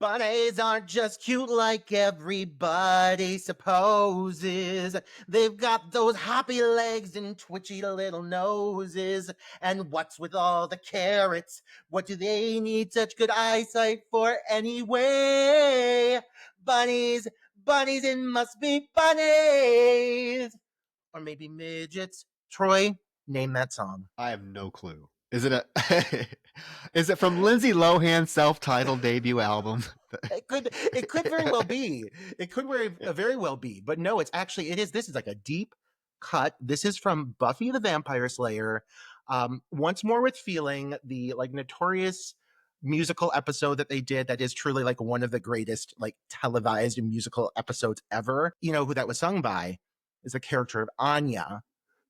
Bunnies aren't just cute like everybody supposes. They've got those hoppy legs and twitchy little noses. And what's with all the carrots? What do they need such good eyesight for anyway? Bunnies, bunnies, it must be bunnies. Or maybe midgets. Troy, name that song. I have no clue. Is it a is it from Lindsay Lohan's self-titled debut album? It could very well be. It could very well be. But no, it's actually it is. This is like a deep cut. This is from Buffy the Vampire Slayer. Once More with Feeling, the like notorious musical episode that they did that is truly like one of the greatest like televised musical episodes ever. You know who that was sung by? Is the character of Anya,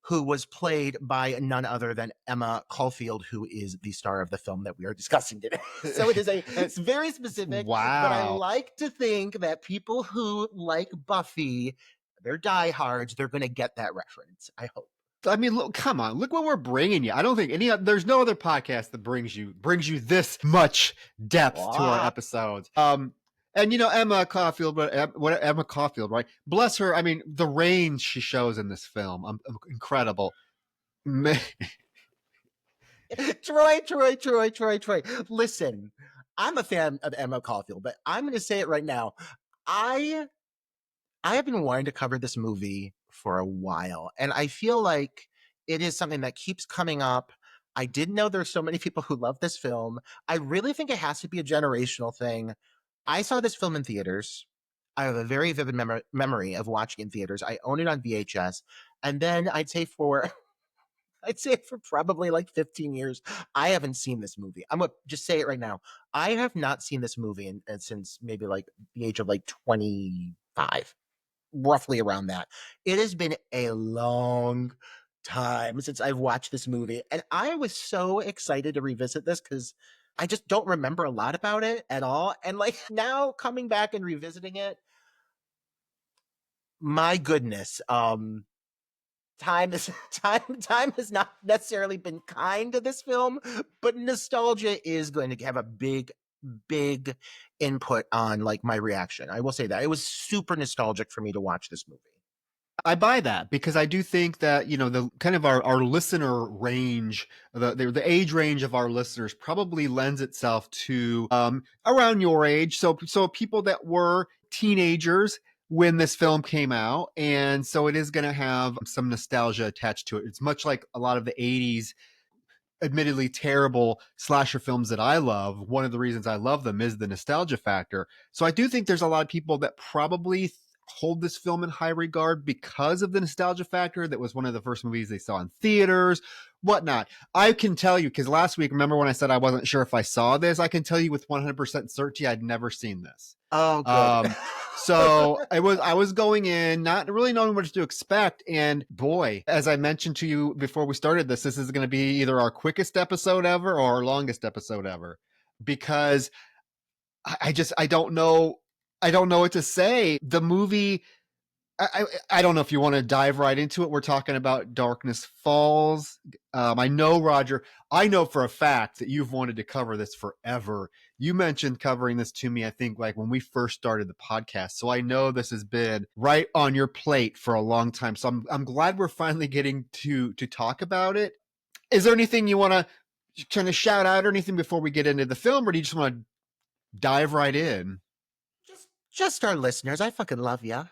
who was played by none other than Emma Caulfield, who is the star of the film that we are discussing today. So it's very specific, but I Wow. like to think that people who like Buffy, they're diehards, they're going to get that reference. I hope. I mean, look, come on, look what we're bringing you. I don't think there's no other podcast that brings you this much depth to our episodes. And Emma Caulfield, Emma Caulfield, right? Bless her. I mean, the range she shows in this film, incredible. Troy. Listen, I'm a fan of Emma Caulfield, but I'm going to say it right now. I have been wanting to cover this movie for a while, and I feel like it is something that keeps coming up. I didn't know there's so many people who love this film. I really think it has to be a generational thing. I saw this film in theaters. I have a very vivid memory of watching in theaters. I own it on VHS. And then I'd say for probably like 15 years, I haven't seen this movie. I'm gonna just say it right now. I have not seen this movie since maybe like the age of like 25, roughly around that. It has been a long time since I've watched this movie, and I was so excited to revisit this because I just don't remember a lot about it at all. And like now coming back and revisiting it, my goodness, time is time has not necessarily been kind to this film, but nostalgia is going to have a big input on like my reaction. I will say that it was super nostalgic for me to watch this movie. I buy that because I do think that the kind of our listener range, the age range of our listeners probably lends itself to around your age. So people that were teenagers when this film came out, and so it is going to have some nostalgia attached to it. It's much like a lot of the '80s admittedly terrible slasher films that I love. One of the reasons I love them is the nostalgia factor. So I do think there's a lot of people that probably hold this film in high regard because of the nostalgia factor. That was one of the first movies they saw in theaters, whatnot. I can tell you, because last week, remember when I said I wasn't sure if I saw this? I can tell you with 100% certainty I'd never seen this. Oh, good. So I was going in not really knowing what to expect, and boy, as I mentioned to you before we started this is going to be either our quickest episode ever or our longest episode ever, because I don't know what to say. The movie, I don't know if you want to dive right into it. We're talking about Darkness Falls. I know, Roger, I know for a fact that you've wanted to cover this forever. You mentioned covering this to me, I think, like when we first started the podcast. So I know this has been right on your plate for a long time. So I'm glad we're finally getting to talk about it. Is there anything you want to kind of shout out or anything before we get into the film, or do you just want to dive right in? Just our listeners. I fucking love you.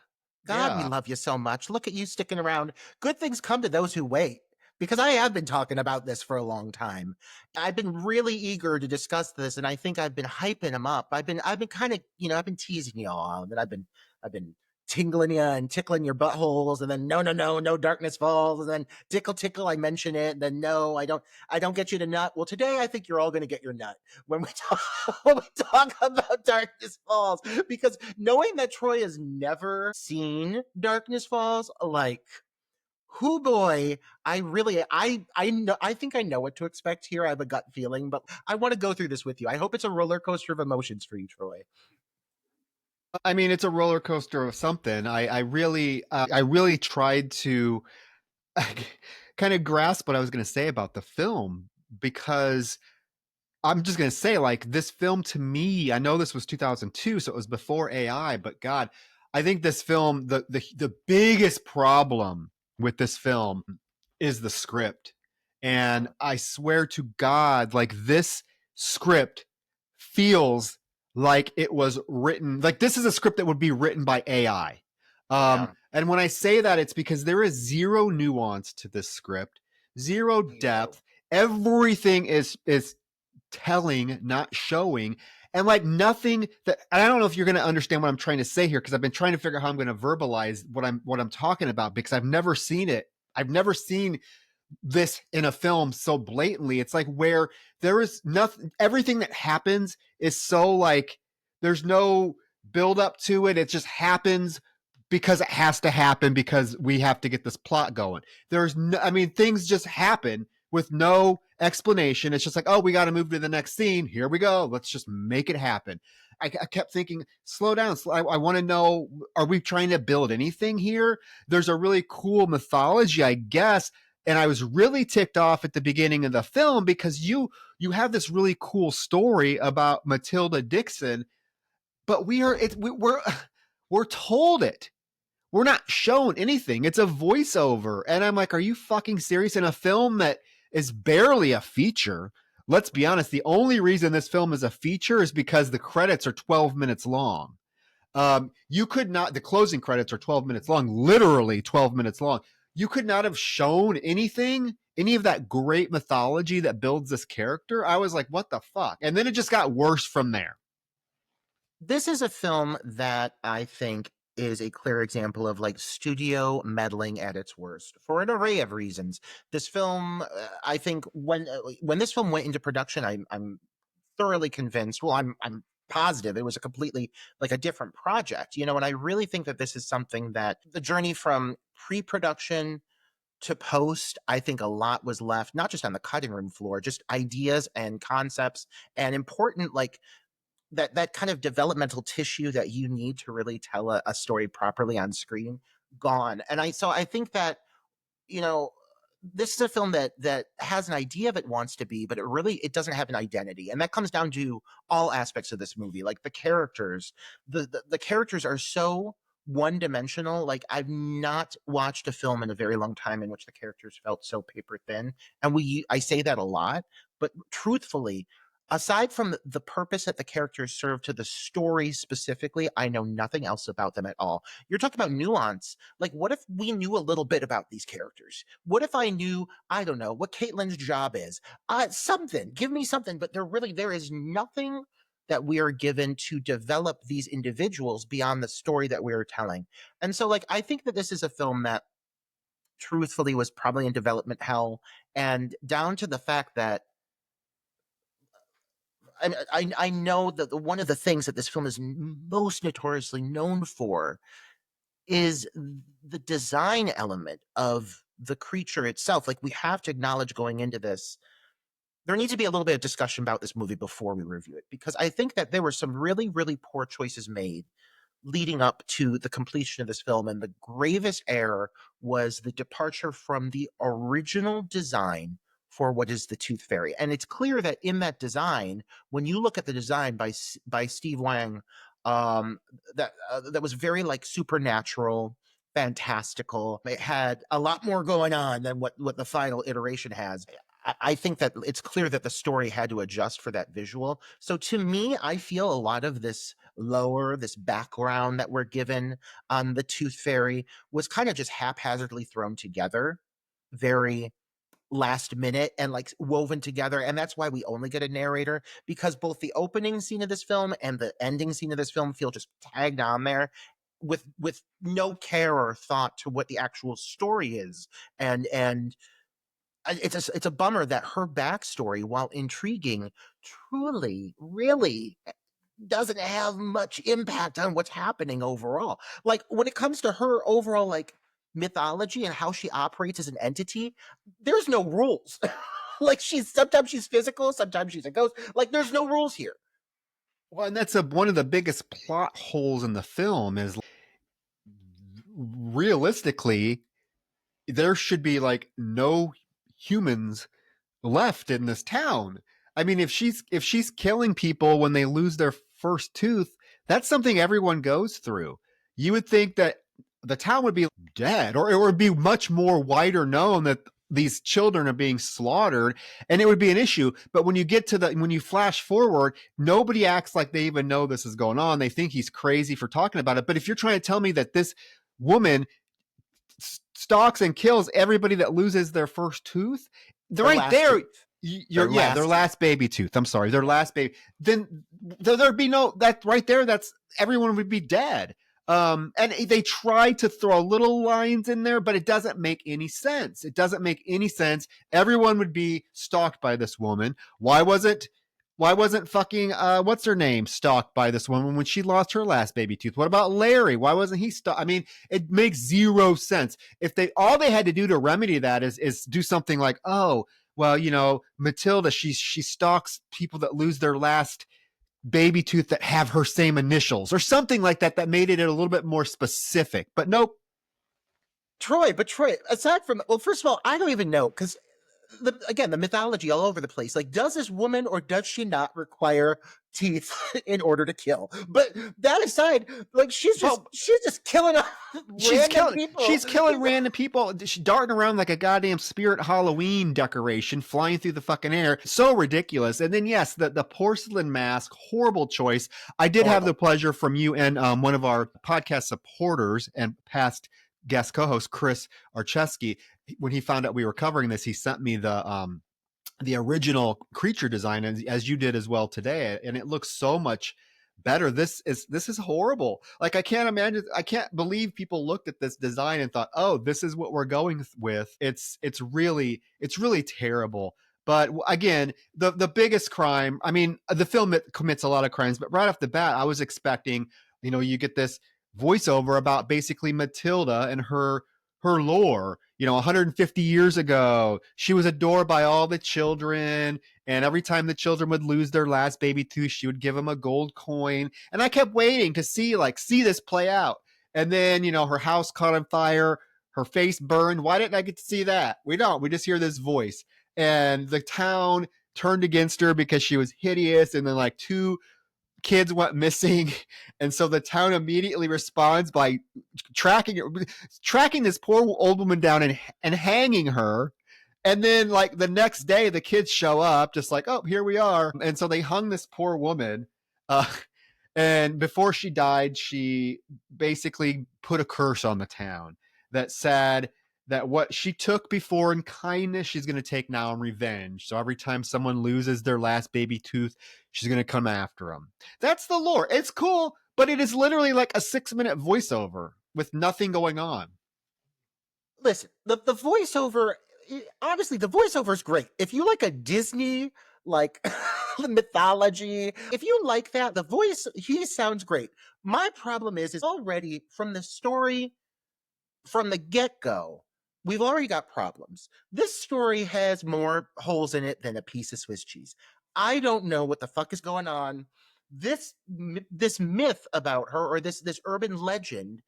God, we Yeah. love you so much. Look at you sticking around. Good things come to those who wait. Because I have been talking about this for a long time. I've been really eager to discuss this, and I think I've been hyping him up. I've been kind of, I've been teasing you all, and I've been tingling you and tickling your buttholes, and then no, Darkness Falls, and then tickle, I mention it, and then no, I don't get you to nut. Well, today I think you're all going to get your nut when we talk when we talk about Darkness Falls, because knowing that Troy has never seen Darkness Falls, like, who boy, I know, I think I know what to expect here. I have a gut feeling, but I want to go through this with you. I hope it's a roller coaster of emotions for you, Troy. I mean, it's a roller coaster of something. I really tried to kind of grasp what I was going to say about the film, because I'm just gonna say, like, this film to me, I know this was 2002, so it was before AI, but God, I think this film, the biggest problem with this film is the script. And I swear to God, like this script feels like it was written, like this is a script that would be written by AI. Yeah. And when I say that, it's because there is zero nuance to this script, zero Zero. depth. Everything is telling, not showing. And like nothing that I don't know if you're going to understand what I'm trying to say here because I've been trying to figure out how I'm going to verbalize what I'm talking about because I've never seen it. I've never seen this in a film so blatantly. It's like where there is nothing, everything that happens is so like there's no build up to it. It just happens because it has to happen because we have to get this plot going. There's no, I mean, things just happen with no explanation. It's just like, oh, we got to move to the next scene. Here we go. Let's just make it happen. I kept thinking, slow down. I want to know, are we trying to build anything here? There's a really cool mythology, I guess, and I was really ticked off at the beginning of the film because you have this really cool story about Matilda Dixon, but we're told it. We're not shown anything. It's a voiceover, and I'm like, are you fucking serious? In a film that is barely a feature. Let's be honest. The only reason this film is a feature is because the credits are 12 minutes long. You could not, the closing credits are 12 minutes long, literally 12 minutes long. You could not have shown anything, any of that great mythology that builds this character. I was like, what the fuck? And then it just got worse from there. This is a film that I think is a clear example of like studio meddling at its worst for an array of reasons. This film, I think, when this film went into production, I'm thoroughly convinced. Well, I'm positive it was a completely like a different project, you know. And I really think that this is something that the journey from pre-production to post, I think a lot was left not just on the cutting room floor, just ideas and concepts and important like that kind of developmental tissue that you need to really tell a story properly on screen gone. And I think that, you know, this is a film that has an idea of it wants to be, but it doesn't have an identity. And that comes down to all aspects of this movie. Like the characters, the characters are so one dimensional. Like I've not watched a film in a very long time in which the characters felt so paper thin. And I say that a lot, but truthfully, aside from the purpose that the characters serve to the story specifically, I know nothing else about them at all. You're talking about nuance. Like, what if we knew a little bit about these characters? What if I knew, I don't know, what Caitlin's job is? Something. Give me something. But there is nothing that we are given to develop these individuals beyond the story that we are telling. And so, like, I think that this is a film that truthfully was probably in development hell, and down to the fact that I know that one of the things that this film is most notoriously known for is the design element of the creature itself. Like we have to acknowledge going into this, there needs to be a little bit of discussion about this movie before we review it, because I think that there were some really, really poor choices made leading up to the completion of this film. And the gravest error was the departure from the original design for what is the Tooth Fairy. And it's clear that in that design, when you look at the design by Steve Wang, um, that was very like supernatural, fantastical. It had a lot more going on than what the final iteration has. I think that it's clear that the story had to adjust for that visual. So to me, I feel a lot of this lore, this background that we're given on the Tooth Fairy was kind of just haphazardly thrown together, very last minute and like woven together. And that's why we only get a narrator, because both the opening scene of this film and the ending scene of this film feel just tagged on there with no care or thought to what the actual story is. And it's a bummer that her backstory, while intriguing, truly, really doesn't have much impact on what's happening overall. Like when it comes to her overall like mythology and how she operates as an entity, there's no rules. Like sometimes she's physical, sometimes she's a ghost. Like there's no rules here. Well, and that's one of the biggest plot holes in the film is realistically, there should be like no humans left in this town. I mean, if she's killing people when they lose their first tooth, that's something everyone goes through. You would think that the town would be dead, or it would be much more wider known that these children are being slaughtered, and it would be an issue. But when you flash forward, nobody acts like they even know this is going on. They think he's crazy for talking about it. But if you're trying to tell me that this woman stalks and kills everybody that loses their first tooth, they're right there. Their last baby tooth. I'm sorry, their last baby. Then there'd be no, that right there. That's, everyone would be dead. And they try to throw little lines in there, but it doesn't make any sense. It doesn't make any sense. Everyone would be stalked by this woman. Why wasn't fucking what's her name stalked by this woman when she lost her last baby tooth? What about Larry? Why wasn't he stalked? I mean, it makes zero sense. If all they had to do to remedy that is do something like, oh, well, Matilda, she stalks people that lose their last baby tooth that have her same initials, or something like that, that made it a little bit more specific. But nope. Troy, aside from, well, first of all, I don't even know, because the mythology all over the place. Like, does this woman or does she not require teeth in order to kill? But that aside, like, she's just killing people. She's killing random people. She's darting around like a goddamn spirit Halloween decoration, flying through the fucking air. So ridiculous. And then yes, the porcelain mask, horrible choice. I did have the pleasure from you and one of our podcast supporters and past guest co-host Chris Archeski, when he found out we were covering this, he sent me the original creature design, as you did as well today, and it looks so much better. This is horrible. Like, I can't believe people looked at this design and thought, oh, this is what we're going with. It's really terrible. But again, the biggest crime, I mean, the film commits a lot of crimes, but right off the bat, I was expecting, you get this voiceover about basically Matilda and her lore. 150 years ago, she was adored by all the children, and every time the children would lose their last baby tooth, she would give them a gold coin. And I kept waiting to see this play out. And then, her house caught on fire, her face burned. Why didn't I get to see that? We don't. We just hear this voice. And the town turned against her because she was hideous. And then two kids went missing, and so the town immediately responds by tracking this poor old woman down and hanging her. And then the next day, the kids show up just like, oh, here we are. And so they hung this poor woman, and before she died, she basically put a curse on the town that said that what she took before in kindness, she's going to take now in revenge. So every time someone loses their last baby tooth, she's going to come after them. That's the lore. It's cool, but it is literally like a 6-minute voiceover with nothing going on. Listen, the voiceover, obviously the voiceover is great. If you like a Disney, the mythology, if you like that, the voice, he sounds great. My problem is already from the story, from the get-go, we've already got problems. This story has more holes in it than a piece of Swiss cheese. I don't know what the fuck is going on. This myth about her, or this urban legend,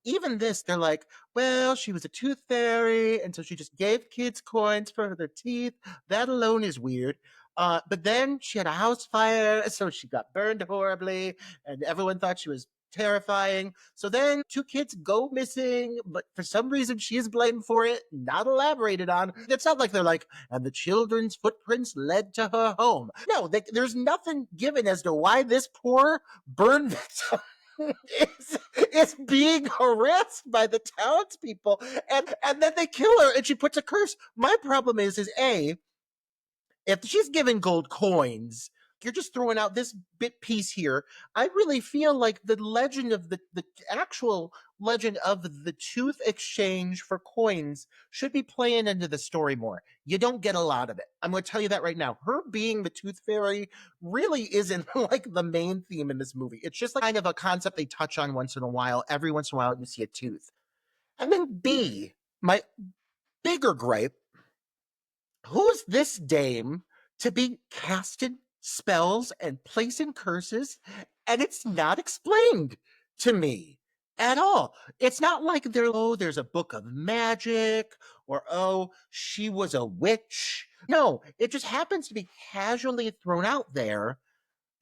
even this, they're like, well, she was a tooth fairy, and so she just gave kids coins for their teeth. That alone is weird. But then she had a house fire, so she got burned horribly, and everyone thought she was terrifying. So then 2 kids go missing, but for some reason she is blamed for it, not elaborated on. It's not like they're like, and the children's footprints led to her home. No, there's nothing given as to why this poor burn victim is being harassed by the townspeople, and then they kill her and she puts a curse. My problem is A, if she's given gold coins, you're just throwing out this bit piece here. I really feel like the legend of the actual legend of the tooth exchange for coins should be playing into the story more. You don't get a lot of it. I'm going to tell you that right now. Her being the tooth fairy really isn't the main theme in this movie. It's just kind of a concept they touch on once in a while. Every once in a while you see a tooth. And then B, my bigger gripe, who's this dame to be casting spells and placing curses, and it's not explained to me. at all. It's not like there's a book of magic or she was a witch. No, it just happens to be casually thrown out there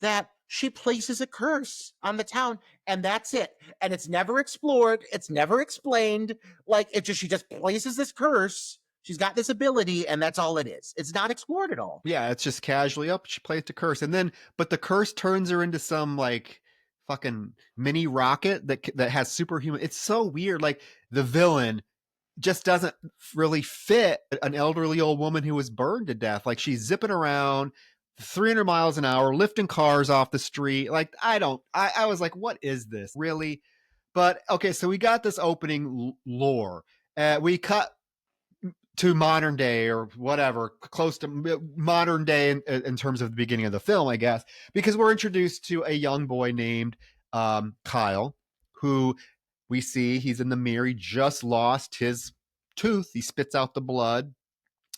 that she places a curse on the town and that's it. And it's never explored, it's never explained. Like she just places this curse. She's got this ability and that's all it is. It's not explored at all. Yeah, it's just casually up. She plays the curse, and then but the curse turns her into some like fucking mini rocket that has superhuman. It's so weird. Like the villain just doesn't really fit an elderly old woman who was burned to death. Like she's zipping around 300 miles an hour, lifting cars off the street. Like I was like, what is this really? But okay, so we got this opening lore. We cut to modern day or whatever, close to modern day in terms of the beginning of the film, I guess, because we're introduced to a young boy named Kyle, who we see he's in the mirror. He just lost his tooth. He spits out the blood.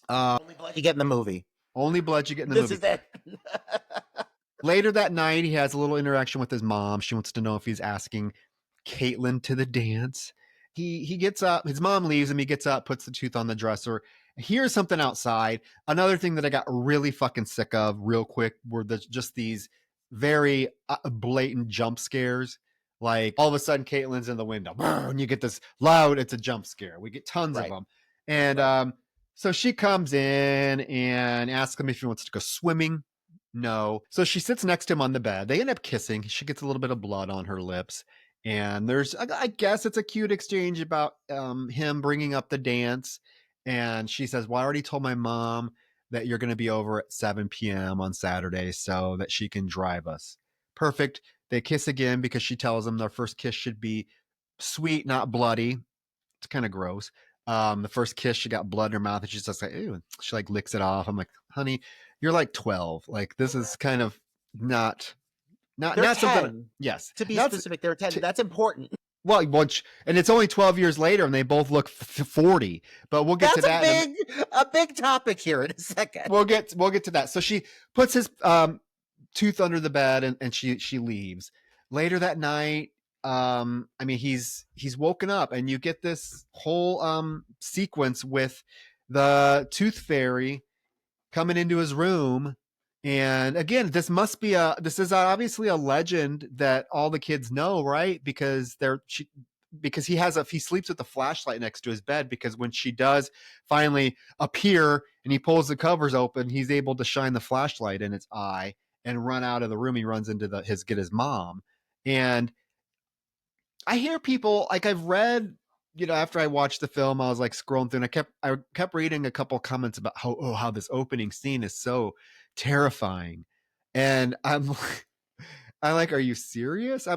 Only blood you get in the movie. Only blood you get in the movie. This is it. Later that night, he has a little interaction with his mom. She wants to know if he's asking Caitlin to the dance. He gets up. His mom leaves him. He gets up, puts the tooth on the dresser. Here's something outside. Another thing that I got really fucking sick of real quick were just these very blatant jump scares. Like all of a sudden, Caitlin's in the window, and you get this loud. It's a jump scare. We get tons of them, and so she comes in and asks him if he wants to go swimming. No. So she sits next to him on the bed. They end up kissing. She gets a little bit of blood on her lips. And there's, I guess it's a cute exchange about him bringing up the dance. And she says, well, I already told my mom that you're going to be over at 7 p.m. on Saturday so that she can drive us. Perfect. They kiss again because she tells him their first kiss should be sweet, not bloody. It's kind of gross. The first kiss, she got blood in her mouth and she's just like, ew. She like licks it off. I'm like, honey, you're like 12. Like this is kind of not something. Yes, to be specific, they're 10. That's important. Well, and it's only 12 years later, and they both look 40. But we'll get to that. A big topic here in a second. We'll get to that. So she puts his tooth under the bed, and she leaves. Later that night, I mean, he's woken up, and you get this whole sequence with the tooth fairy coming into his room. And again, this is obviously a legend that all the kids know, right? Because he sleeps with the flashlight next to his bed, because when she does finally appear and he pulls the covers open, he's able to shine the flashlight in its eye and run out of the room. He runs into get his mom. And I hear people, like I've read, after I watched the film, I was like scrolling through and I kept reading a couple comments about how this opening scene is so terrifying. And I'm like, are you serious?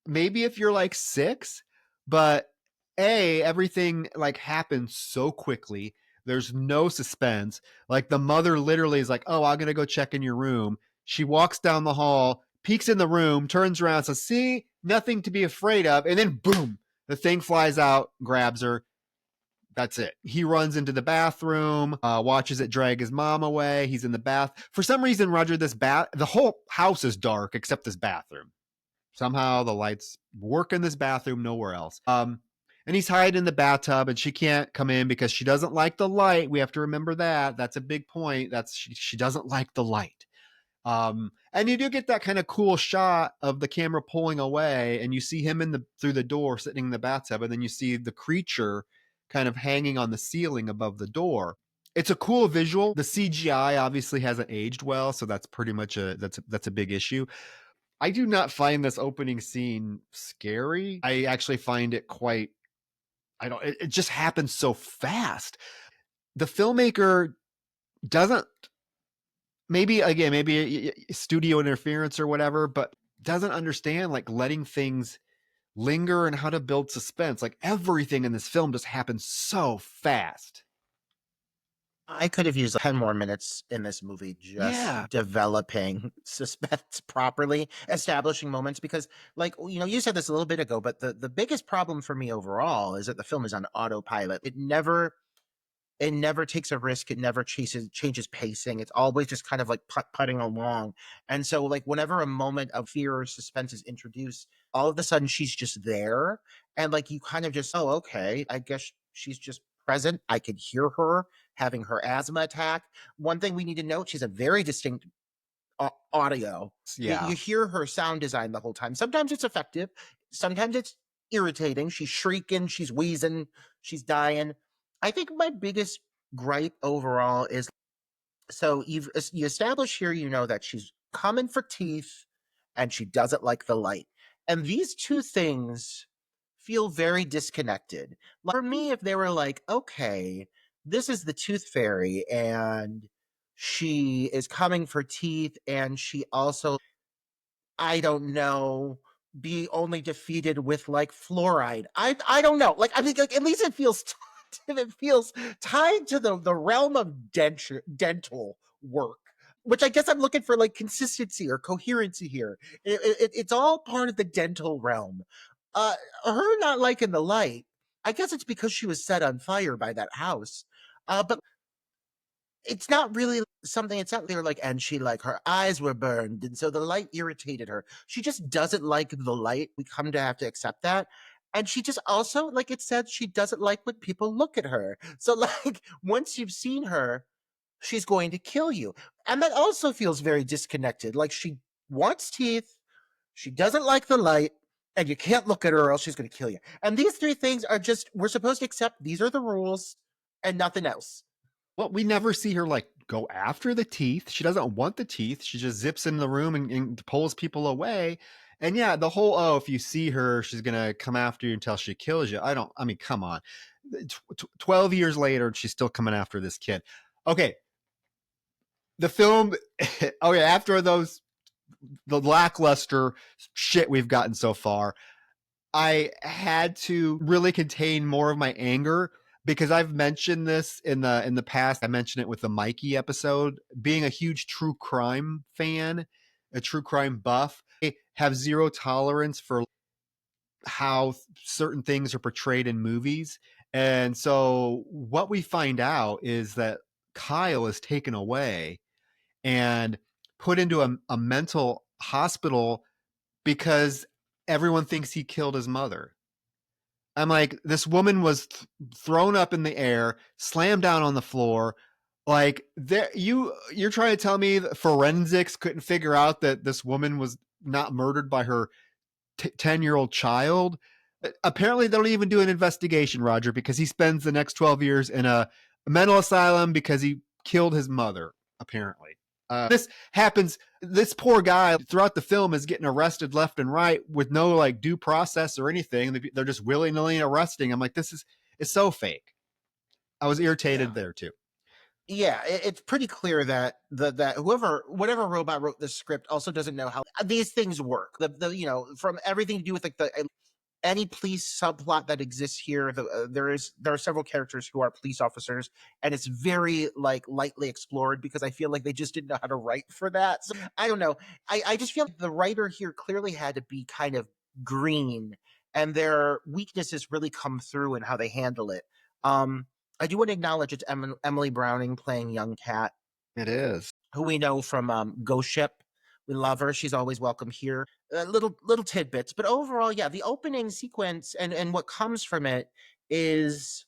Maybe if you're like 6, but everything like happens so quickly. There's no suspense. Like the mother literally is like, oh, I'm going to go check in your room. She walks down the hall, peeks in the room, turns around, says, see, nothing to be afraid of. And then boom, the thing flies out, grabs her. That's it. He runs into the bathroom, watches it drag his mom away. He's in the bath. For some reason, Roger, the whole house is dark except this bathroom. Somehow the lights work in this bathroom, nowhere else. And he's hiding in the bathtub, and she can't come in because she doesn't like the light. We have to remember that. That's a big point. She doesn't like the light. And you do get that kind of cool shot of the camera pulling away, and you see him through the door sitting in the bathtub, and then you see the creature kind of hanging on the ceiling above the door. It's a cool visual. The CGI obviously hasn't aged well, so that's pretty much that's a big issue. I do not find this opening scene scary. I actually find it quite, it just happens so fast. The filmmaker doesn't, maybe studio interference or whatever, but doesn't understand like letting things linger and how to build suspense. Like everything in this film just happens so fast. I could have used 10 more minutes in this movie just developing suspense properly, establishing moments, because like, you said this a little bit ago, but the biggest problem for me overall is that the film is on autopilot. It never takes a risk. It never changes pacing. It's always just kind of like putting along. And so like whenever a moment of fear or suspense is introduced, all of a sudden she's just there. And like you kind of just, oh, okay, I guess she's just present. I could hear her having her asthma attack. One thing we need to note, she's a very distinct audio. Yeah. You hear her sound design the whole time. Sometimes it's effective, sometimes it's irritating. She's shrieking, she's wheezing, she's dying. I think my biggest gripe overall is, so you establish here, you know, that she's coming for teeth and she doesn't like the light. And these two things feel very disconnected. Like, for me, if they were like, okay, this is the tooth fairy and she is coming for teeth and she also, I don't know, be only defeated with like fluoride. I don't know. Like I think like at least it feels it feels tied to the realm of dental work, which I guess I'm looking for like consistency or coherency here. It's all part of the dental realm. Her not liking the light, I guess it's because she was set on fire by that house. But it's not really something, it's not there like, and she like her eyes were burned and so the light irritated her. She just doesn't like the light. We come to have to accept that. And she just also, like it said, she doesn't like when people look at her. So like once you've seen her, she's going to kill you. And that also feels very disconnected. Like she wants teeth, she doesn't like the light, and you can't look at her or else she's going to kill you. And these three things are just, we're supposed to accept these are the rules and nothing else. Well, we never see her like go after the teeth. She doesn't want the teeth. She just zips in the room and pulls people away. And yeah, the whole, oh, if you see her, she's going to come after you until she kills you. I mean, come on. 12 years later, she's still coming after this kid. Okay. The film, okay, after the lackluster shit we've gotten so far, I had to really contain more of my anger because I've mentioned this in the past. I mentioned it with the Mikey episode. Being a huge true crime fan, a true crime buff, I have zero tolerance for how certain things are portrayed in movies. And so what we find out is that Kyle is taken away and put into a mental hospital because everyone thinks he killed his mother. I'm like, this woman was thrown up in the air, slammed down on the floor. Like, you're trying to tell me that forensics couldn't figure out that this woman was not murdered by her 10-year-old child? Apparently, they don't even do an investigation, Roger, because he spends the next 12 years in a mental asylum because he killed his mother, apparently. This happens. This poor guy throughout the film is getting arrested left and right with no like due process or anything. They're just willy-nilly arresting. I'm like, it's so fake. I was irritated there too. Yeah, it's pretty clear that that whatever robot wrote this script also doesn't know how these things work. The you know, from everything to do with like the any police subplot that exists here, there are several characters who are police officers, and it's very like lightly explored because I feel like they just didn't know how to write for that. So I don't know. I just feel like the writer here clearly had to be kind of green, and their weaknesses really come through in how they handle it. I do want to acknowledge it's Emily Browning playing young Kat, It is. who we know from Ghost Ship. We love her. She's always welcome here. Little tidbits, but overall, yeah, the opening sequence and what comes from it is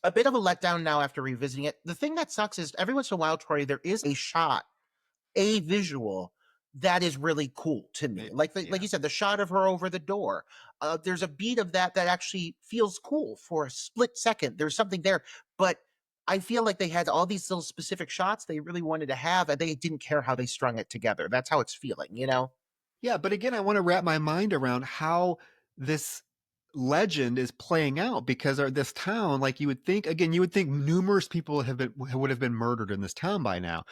a bit of a letdown now after revisiting it. The thing that sucks is every once in a while, Tori, there is a shot, a visual that is really cool to me. Like like you said, the shot of her over the door. There's a beat of that actually feels cool for a split second. There's something there, but I feel like they had all these little specific shots they really wanted to have, and they didn't care how they strung it together. That's how it's feeling, you know? Yeah, but again, I want to wrap my mind around how this legend is playing out because this town, like you would think, again, you would think numerous people would have been murdered in this town by now.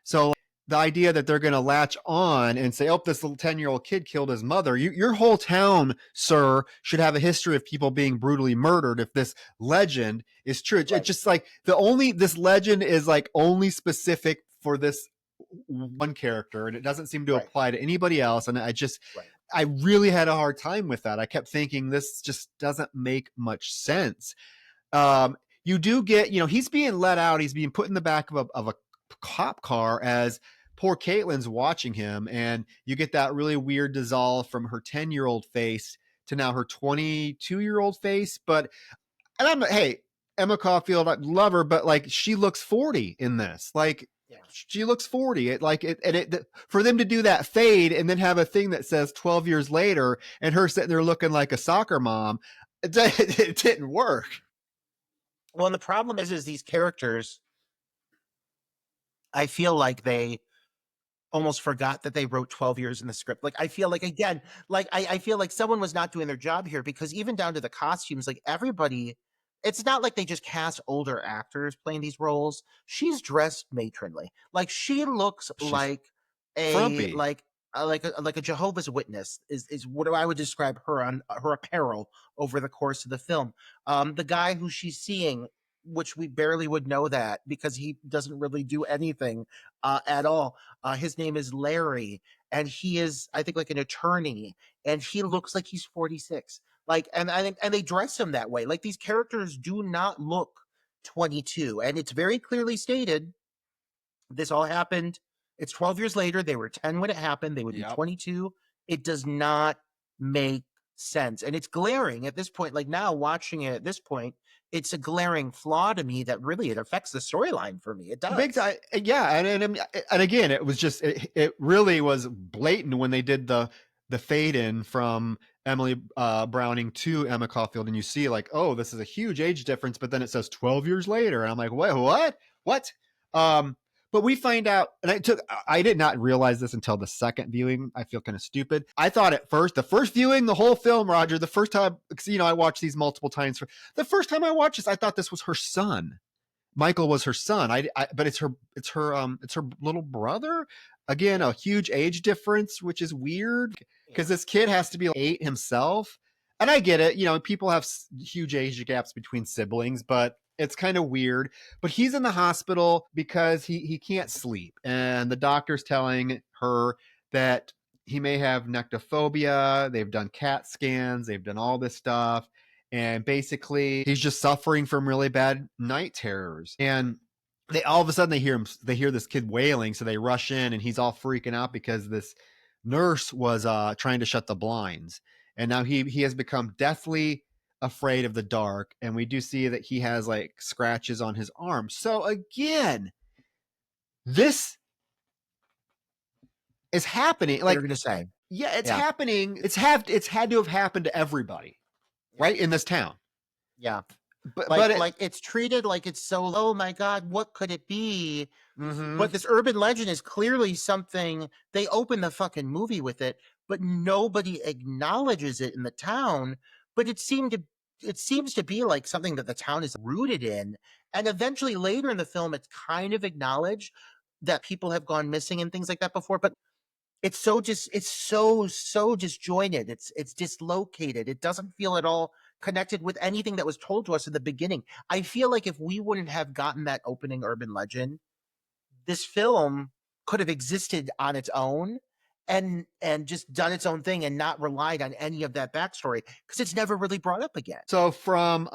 So the idea that they're going to latch on and say, "Oh, this little 10-year-old kid killed his mother," your whole town, sir, should have a history of people being brutally murdered. If this legend is true, Right. it's just like this legend is like only specific for this one character, and it doesn't seem to Right. apply to anybody else. And Right. I really had a hard time with that. I kept thinking this just doesn't make much sense. You do get, he's being let out. He's being put in the back of a cop car as poor Caitlin's watching him, and you get that really weird dissolve from her 10-year-old face to now her 22-year-old face. But, and hey, Emma Caulfield, I love her, but like she looks 40 in this. Like Yeah. she looks 40. For them to do that fade and then have a thing that says 12 years later and her sitting there looking like a soccer mom, it didn't work. Well, and the problem is these characters, I feel like they almost forgot that they wrote 12 years in the script. Like, I feel like, again, like, I feel like someone was not doing their job here, because even down to the costumes, like, everybody, it's not like they just cast older actors playing these roles. She's dressed matronly. Like, she looks She's like a, frumpy. like a Jehovah's Witness is what I would describe her on her apparel over the course of the film. The guy who she's seeing, which we barely would know that because he doesn't really do anything at all. His name is Larry, and he is, I think, like an attorney, and he looks like he's 46. Like, and I think, and they dress him that way. Like, these characters do not look 22, and it's very clearly stated this all happened. It's 12 years later. They were 10 when it happened. They would be Yep. 22. It does not make sense. And it's glaring at this point. Like, now watching it at this point, it's a glaring flaw to me that really it affects the storyline for me. It does. Big time. Yeah. And again, it was just, it really was blatant when they did the fade in from Emily Browning to Emma Caulfield. And you see like, oh, this is a huge age difference, but then it says 12 years later. And I'm like, wait, what? But we find out, and I did not realize this until the second viewing. I feel kind of stupid. I thought at first, the first viewing, the whole film, Roger, the first time, because, I watched these multiple times. The first time I watched this, I thought this was her son. Michael was her son. But it's her little brother. Again, a huge age difference, which is weird because this kid has to be 8 himself. And I get it. People have huge age gaps between siblings, but it's kind of weird. But he's in the hospital because he can't sleep. And the doctor's telling her that he may have nyctophobia. They've done CAT scans. They've done all this stuff. And basically he's just suffering from really bad night terrors. And they all of a sudden they hear this kid wailing. So they rush in and he's all freaking out because this nurse was trying to shut the blinds. And now he has become deathly afraid of the dark. And we do see that he has like scratches on his arm. So again, this is happening. Like, you're going to say, yeah, it's happening. It's had to have happened to everybody, right, in this town. yeah. But it's treated like it's so, oh my God, what could it be? mm-hmm. But this urban legend is clearly something, they open the fucking movie with it, but nobody acknowledges it in the town. But it seems to be like something that the town is rooted in. And eventually later in the film, it's kind of acknowledged that people have gone missing and things like that before. But it's so disjointed. It's dislocated. It doesn't feel at all connected with anything that was told to us in the beginning. I feel like if we wouldn't have gotten that opening urban legend, this film could have existed on its own and just done its own thing and not relied on any of that backstory, because it's never really brought up again. So from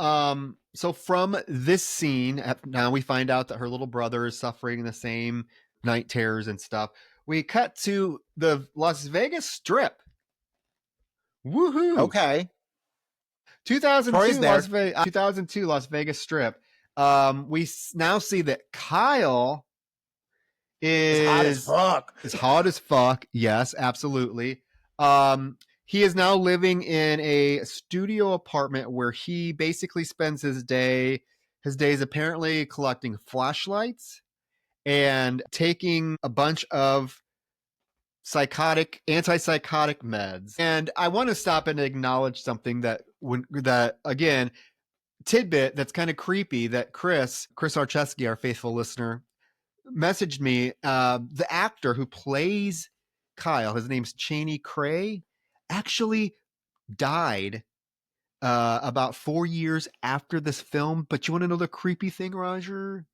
this scene, now we find out that her little brother is suffering the same night terrors and stuff. We cut to the Las Vegas Strip. Woohoo! Okay. 2002 Las Vegas Strip. We now see that Kyle is hot as fuck. Is hot as fuck. Yes, absolutely. He is now living in a studio apartment where he basically spends his days apparently collecting flashlights and taking a bunch of antipsychotic meds. And I want to stop and acknowledge something that again, tidbit that's kind of creepy, that Chris Archeski, our faithful listener, messaged me. The actor who plays Kyle, his name's Chaney Cray, actually died about 4 years after this film. But you want to know the creepy thing, Roger?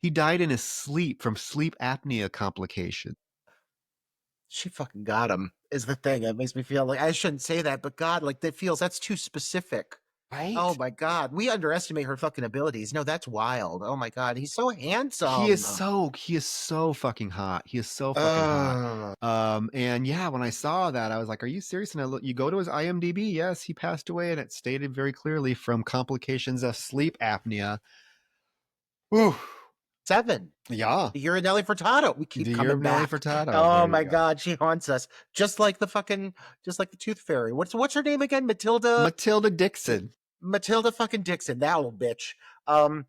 He died in his sleep from sleep apnea complications. She fucking got him, is the thing. It makes me feel like I shouldn't say that, but God, like that's too specific. Oh Right? my God. We underestimate her fucking abilities. No, that's wild. Oh my God. He's so He is handsome. so fucking hot. He is so fucking hot. Ugh. And yeah, when I saw that, I was like, "Are you serious?" And you go to his IMDb. Yes, he passed away, and it stated very clearly from complications of sleep apnea. Whew. 7. Yeah, The year of Nelly Furtado. We keep the year coming of Nelly back. Furtado. Oh There you my go. God. She haunts us. Just like the Tooth Fairy. What's her name again? Matilda. Matilda Dixon. Matilda fucking Dixon, that old bitch. Um,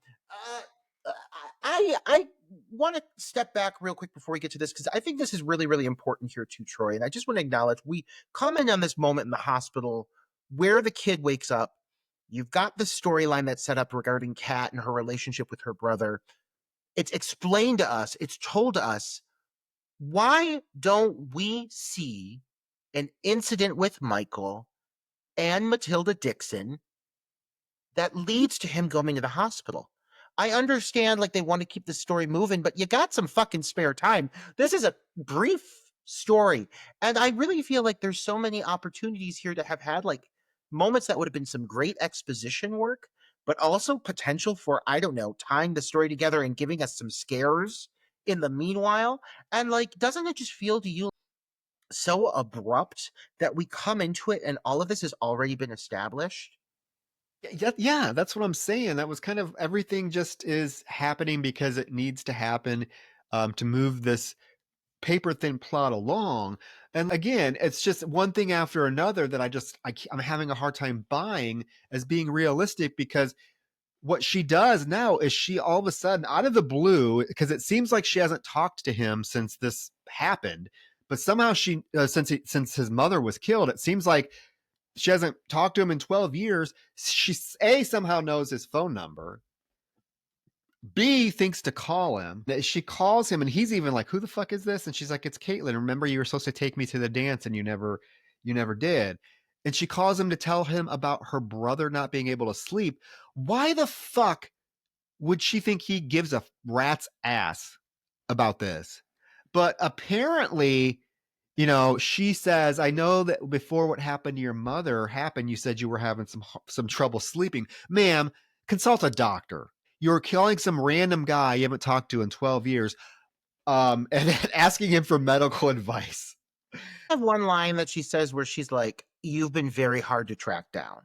I want to step back real quick before we get to this because I think this is really really important here too, Troy. And I just want to acknowledge we comment on this moment in the hospital where the kid wakes up. You've got the storyline that's set up regarding Kat and her relationship with her brother. It's explained to us. It's told to us. Why don't we see an incident with Michael and Matilda Dixon that leads to him going to the hospital? I understand like they want to keep the story moving, but you got some fucking spare time. This is a brief story. And I really feel like there's so many opportunities here to have had like moments that would have been some great exposition work, but also potential for, I don't know, tying the story together and giving us some scares in the meanwhile. And like, doesn't it just feel to you so abrupt that we come into it and all of this has already been established? Yeah, that's what I'm saying. That was kind of everything just is happening because it needs to happen to move this paper thin plot along. And again, it's just one thing after another that I'm having a hard time buying as being realistic because what she does now is she all of a sudden out of the blue, because it seems like she hasn't talked to him since this happened, but somehow since his mother was killed, it seems like she hasn't talked to him in 12 years. She somehow knows his phone number. B thinks to call him. She calls him and he's even like, "Who the fuck is this?" And she's like, "It's Caitlin. Remember you were supposed to take me to the dance and you never did." And she calls him to tell him about her brother not being able to sleep. Why the fuck would she think he gives a rat's ass about this? But apparently, she says, "I know that before what happened to your mother happened, you said you were having some trouble sleeping. Ma'am, consult a doctor. You're calling some random guy you haven't talked to in 12 years, and asking him for medical advice." Have one line that she says where she's like, "You've been very hard to track down."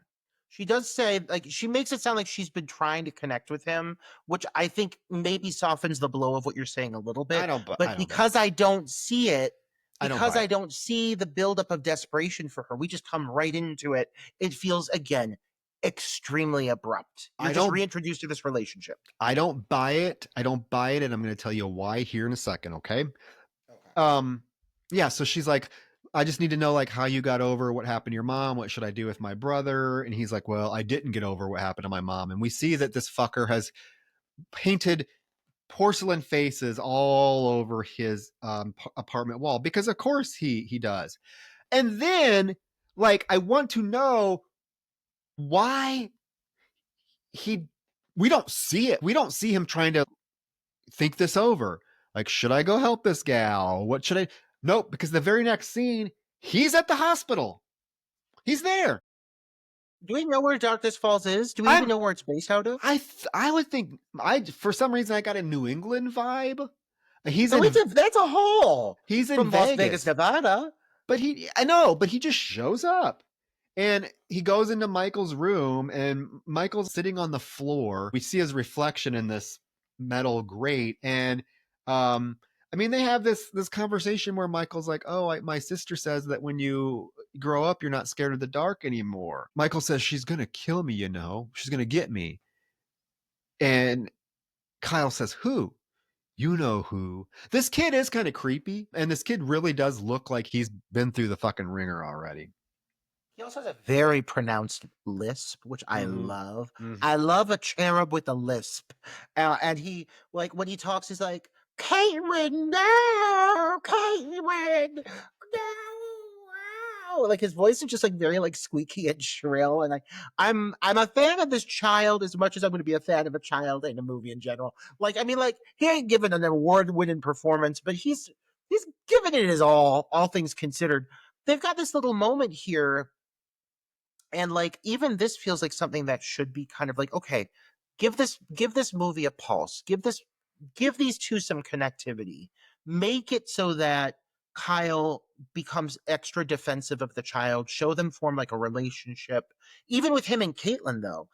She does say, like, she makes it sound like she's been trying to connect with him, which I think maybe softens the blow of what you're saying a little I bit. don't, I But don't buy it. because I don't see it, I don't because buy I it. don't see the buildup of desperation for her, we just come right into it. It feels, again, extremely abrupt. You're I just don't, reintroduced to this relationship. I don't buy it. I don't buy it, and I'm going to tell you why here in a second. Okay. Okay. um yeah, so she's like, "I just need to know like how you got over what happened to your mom. What should I do with my brother?" And he's like, "Well, I didn't get over what happened to my mom." And we see that this fucker has painted porcelain faces all over his apartment wall, because of course he does. And then, like, I want to know why he we don't see it. We don't see him trying to think this over. Like, should I go help this gal? What should I? Nope, because the very next scene, he's at the hospital. He's there. Do we know where Darkness Falls is? Do we even I'm know where it's based out of? I would think, for some reason I got a New England vibe. He's No, in that's a hole he's in from Las Vegas, Vegas. Nevada. But I know, but he just shows up. And he goes into Michael's room, and Michael's sitting on the floor. We see his reflection in this metal grate. And I mean, they have this conversation where Michael's like, "Oh, my sister says that when you grow up, you're not scared of the dark anymore." Michael says, "She's gonna kill me, she's gonna get me." And Kyle says, "Who?" "You know who." This kid is kind of creepy, and this kid really does look like he's been through the fucking ringer already. He also has a very pronounced lisp, which I Mm-hmm. love. Mm-hmm. I love a cherub with a lisp. And he, like, when he talks, he's like, "Caitlin, no! Caitlin, no!" Like, his voice is just, like, very, like, squeaky and shrill. And I'm a fan of this child as much as I'm going to be a fan of a child in a movie in general. Like, I mean, like, he ain't given an award-winning performance, but he's given it his all things considered. They've got this little moment here And like even this feels like something that should be kind of like, okay, give this movie a pulse. Give these two some connectivity. Make it so that Kyle becomes extra defensive of the child, show them form like a relationship. Even with him and Caitlin though.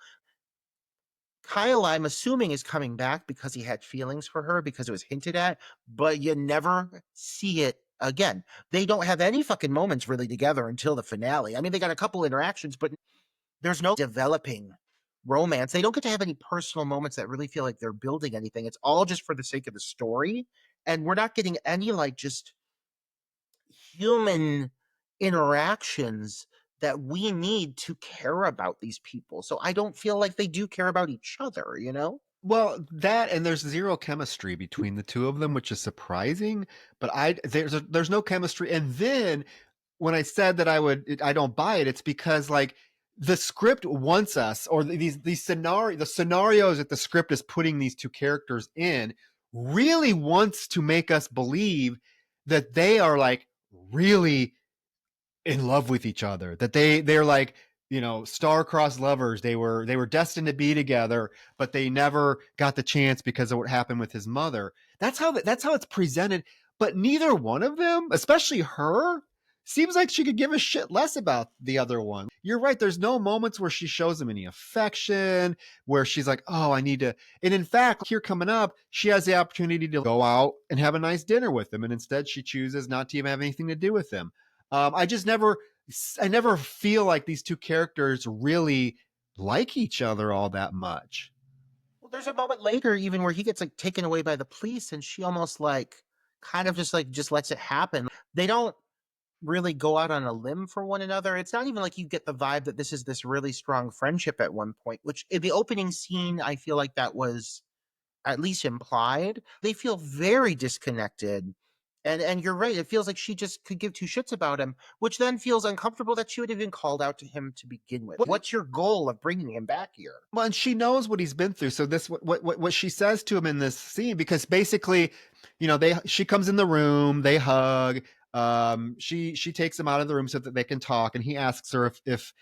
Kyle, I'm assuming, is coming back because he had feelings for her because it was hinted at, but you never see it again. They don't have any fucking moments really together until the finale. I mean, they got a couple interactions, but there's no developing romance. They don't get to have any personal moments that really feel like they're building anything. It's all just for the sake of the story. And we're not getting any like just human interactions that we need to care about these people. So I don't feel like they do care about each other, you know? Well, that and there's zero chemistry between the two of them, which is surprising. But there's no chemistry. And then when I said that I don't buy it, it's because like the script wants us, or the scenarios that the script is putting these two characters in really wants to make us believe that they are like really in love with each other, that they're like, you know, star-crossed lovers. They were destined to be together, but they never got the chance because of what happened with his mother. That's how it's presented. But neither one of them, especially her, seems like she could give a shit less about the other one. You're right. There's no moments where she shows him any affection, where she's like, oh, I need to. And in fact, here coming up, she has the opportunity to go out and have a nice dinner with him. And instead, she chooses not to even have anything to do with him. I never feel like these two characters really like each other all that much. Well, there's a moment later even where he gets like taken away by the police and she almost like kind of just lets it happen. They don't really go out on a limb for one another. It's not even like you get the vibe that this is this really strong friendship at one point, which in the opening scene, I feel like that was at least implied. They feel very disconnected. And you're right, it feels like she just could give two shits about him, which then feels uncomfortable that she would have even called out to him to begin with. What's your goal of bringing him back here? Well, and she knows what he's been through. So this what she says to him in this scene, because basically, you know, she comes in the room, they hug. She takes him out of the room so that they can talk, and he asks her if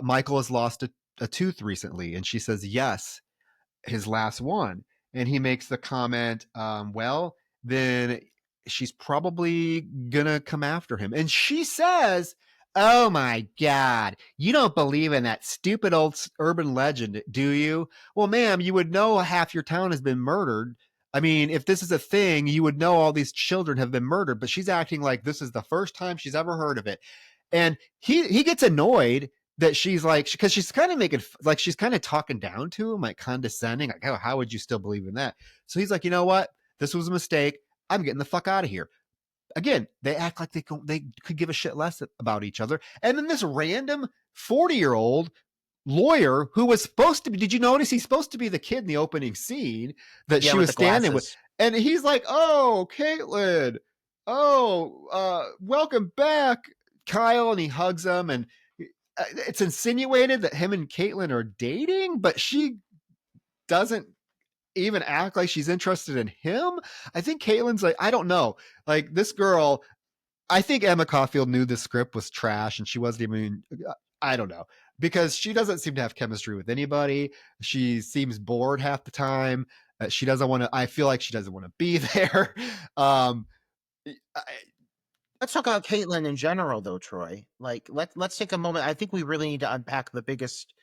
Michael has lost a tooth recently, and she says yes, his last one. And he makes the comment, well, then she's probably gonna come after him. And she says, oh my God, you don't believe in that stupid old urban legend, do you? Well, ma'am, you would know half your town has been murdered. I mean, if this is a thing, you would know all these children have been murdered, but she's acting like this is the first time she's ever heard of it. And he gets annoyed that she's like, because she's kind of making, like, she's kind of talking down to him, like condescending, like, oh, how would you still believe in that? So he's like, you know what? This was a mistake. I'm getting the fuck out of here. Again, they act like they could give a shit less about each other. And then this random 40-year-old lawyer who was supposed to be, did you notice he's supposed to be the kid in the opening scene that Yeah, she with was the standing with? glasses. And he's like, oh, Caitlin, oh, welcome back, Kyle. And he hugs him, and it's insinuated that him and Caitlin are dating, but she doesn't even act like she's interested in him. I think Caitlin's like, I don't know. Like this girl, I think Emma Caulfield knew the script was trash and she wasn't even, I don't know, because she doesn't seem to have chemistry with anybody. She seems bored half the time. She doesn't want to, I feel like she doesn't want to be there. Um, I, Let's talk about Caitlyn in general, though, Troy. Like, let's take a moment. I think we really need to unpack the biggest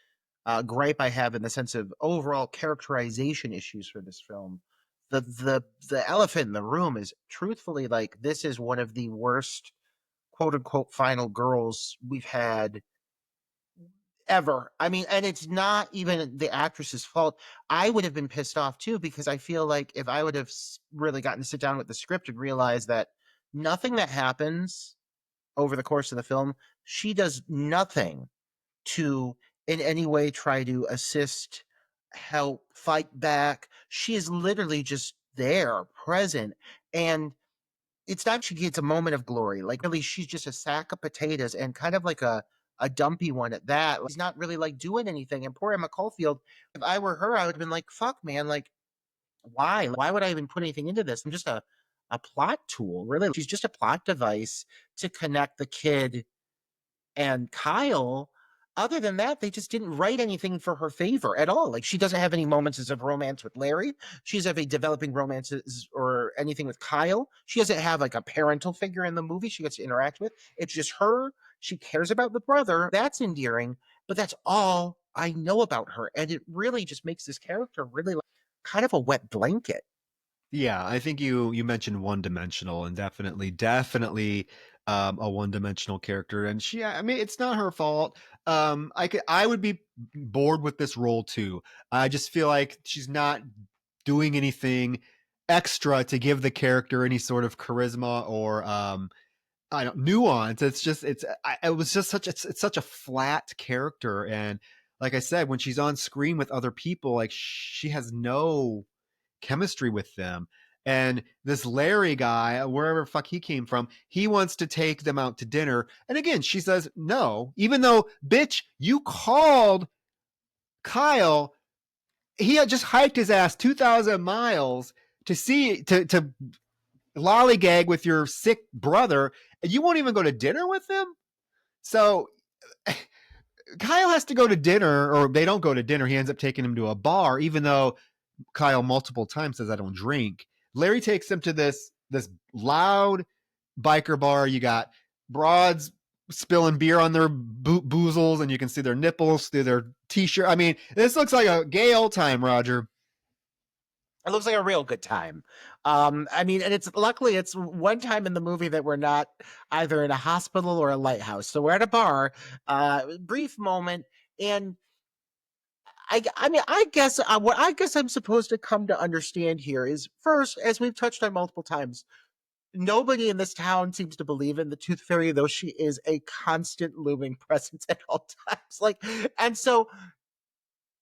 gripe I have in the sense of overall characterization issues for this film. The elephant in the room is truthfully like this is one of the worst quote unquote final girls we've had ever. I mean, and it's not even the actress's fault. I would have been pissed off too because I feel like if I would have really gotten to sit down with the script and realize that nothing that happens over the course of the film, she does nothing to in any way try to assist, help, fight back. She is literally just there, present. And it's not she gets a moment of glory. Like really, she's just a sack of potatoes and kind of like a dumpy one at that. Like, she's not really like doing anything. And poor Emma Caulfield, if I were her, I would have been like, fuck man, like why? Why would I even put anything into this? I'm just a plot tool, really. She's just a plot device to connect the kid and Kyle. other than that, they just didn't write anything for her favor at all. Like, she doesn't have any moments of romance with Larry. She doesn't have any developing romances or anything with Kyle. She doesn't have like a parental figure in the movie she gets to interact with. It's just her. She cares about the brother. That's endearing, but that's all I know about her. And it really just makes this character really like kind of a wet blanket. Yeah, I think you mentioned one dimensional, and definitely a one dimensional character. And she, I mean, it's not her fault. I would be bored with this role too. I just feel like she's not doing anything extra to give the character any sort of charisma or I don't nuance. It's just it was just it's such a flat character. And like I said, when she's on screen with other people, like she has no chemistry with them. And this Larry guy, wherever fuck he came from, he wants to take them out to dinner. And again, she says no, even though, bitch, you called Kyle. He had just hiked his ass 2,000 miles to lollygag with your sick brother, and you won't even go to dinner with him. So Kyle has to go to dinner, or they don't go to dinner. He ends up taking him to a bar, even though Kyle multiple times says, I don't drink. Larry takes him to this loud biker bar. You got broads spilling beer on their boozles, and you can see their nipples through their t-shirt. I mean, this looks like a gay old time, Roger. It looks like a real good time. I mean, and it's luckily it's one time in the movie that we're not either in a hospital or a lighthouse. So we're at a bar, brief moment, and I mean, I guess what I guess I'm supposed to come to understand here is first, as we've touched on multiple times, nobody in this town seems to believe in the Tooth Fairy, though she is a constant looming presence at all times. Like, and so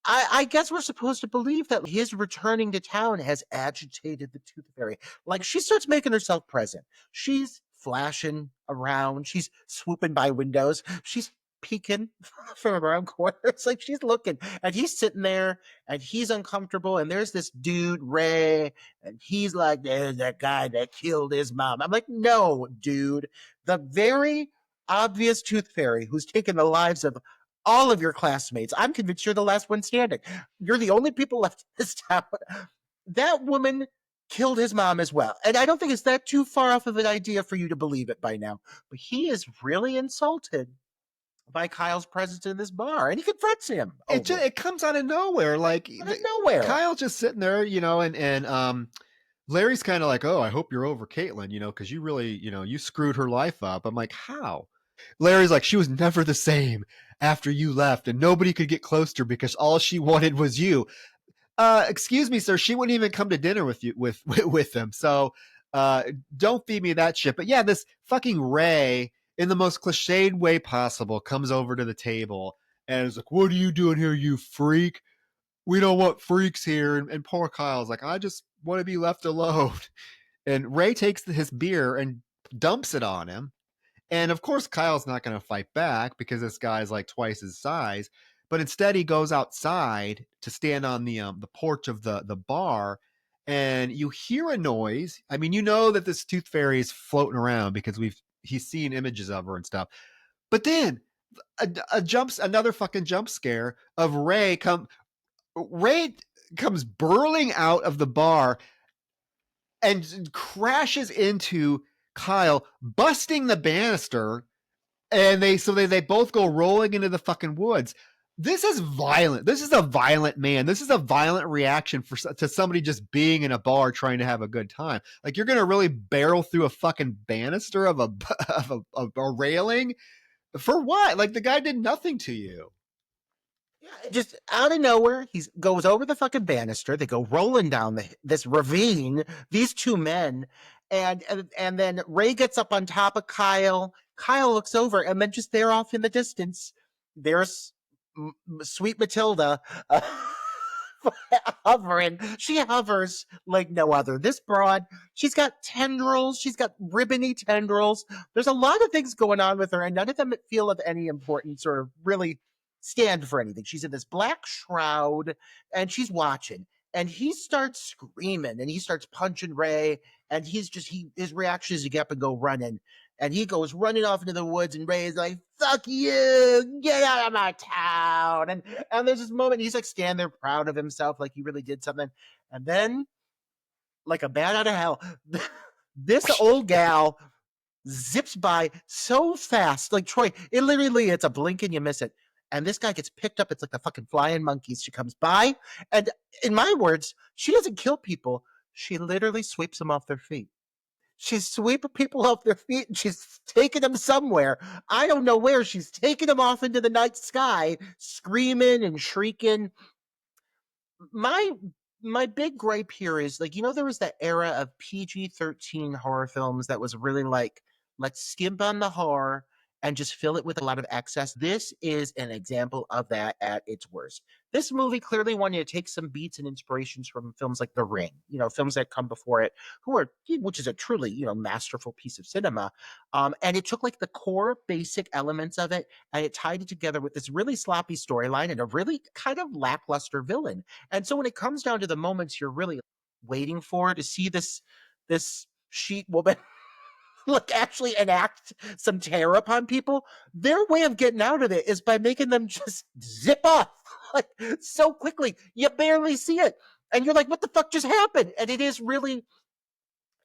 I guess we're supposed to believe that his returning to town has agitated the Tooth Fairy. Like, she starts making herself present. She's flashing around. She's swooping by windows. She's peeking from around corners. Like, she's looking. And he's sitting there and he's uncomfortable. And there's this dude, Ray, and he's like, there's that guy that killed his mom. I'm like, no, dude. The very obvious Tooth Fairy who's taken the lives of all of your classmates. I'm convinced you're the last one standing. You're the only people left in this town. That woman killed his mom as well. And I don't think it's that too far off of an idea for you to believe it by now. But he is really insulted by Kyle's presence in this bar, and he confronts him. It comes out of nowhere. Like, out of nowhere. Kyle just sitting there, and Larry's kind of like, oh, I hope you're over Caitlin, because you really, you screwed her life up. I'm like, how? Larry's like, she was never the same after you left, and nobody could get close to her because all she wanted was you. Excuse me, sir, she wouldn't even come to dinner with you with them. So don't feed me that shit. But yeah, this fucking Ray, in the most cliched way possible, comes over to the table and is like, what are you doing here, you freak? We don't want freaks here. And poor Kyle's like, I just want to be left alone. And Ray takes his beer and dumps it on him. And of course, Kyle's not going to fight back because this guy's like twice his size. But instead, he goes outside to stand on the porch of the bar, and you hear a noise. I mean, you know that this Tooth Fairy is floating around because he's seen images of her and stuff. But then another fucking jump scare of Ray comes burling out of the bar and crashes into Kyle, busting the banister, and they both go rolling into the fucking woods. This is violent. This is a violent man. This is a violent reaction to somebody just being in a bar trying to have a good time. Like, you're gonna really barrel through a fucking banister of a railing for what? Like, the guy did nothing to you. Yeah, just out of nowhere, he goes over the fucking banister. They go rolling down this ravine. These two men, and then Ray gets up on top of Kyle. Kyle looks over, and then just there off in the distance, there's sweet Matilda hovering. She hovers like no other. This broad, she's got tendrils. She's got ribbony tendrils. There's a lot of things going on with her, and none of them feel of any importance or really stand for anything. She's in this black shroud, and she's watching. And he starts screaming, and he starts punching Ray, and his reaction is to get up and go running. And he goes running off into the woods, and Ray is like, fuck you, get out of my town. And there's this moment, he's like standing there proud of himself, like he really did something. And then, like a bat out of hell, this old gal zips by so fast. Like Troy, it literally, it's a blink and you miss it. And this guy gets picked up. It's like the fucking flying monkeys. She comes by, and in my words, she doesn't kill people. She literally sweeps them off their feet. She's sweeping people off their feet, and she's taking them somewhere. I don't know where. She's taking them off into the night sky, screaming and shrieking. My my big gripe here is, like, there was that era of PG-13 horror films that was really like, let's skimp on the horror and just fill it with a lot of excess. This is an example of that at its worst. This movie clearly wanted to take some beats and inspirations from films like The Ring, films that come before it, which is a truly, masterful piece of cinema. And it took like the core basic elements of it, and it tied it together with this really sloppy storyline and a really kind of lackluster villain. And so when it comes down to the moments you're really waiting for to see this sheet woman like actually enact some terror upon people, their way of getting out of it is by making them just zip off like so quickly. You barely see it. And you're like, what the fuck just happened? And it is really,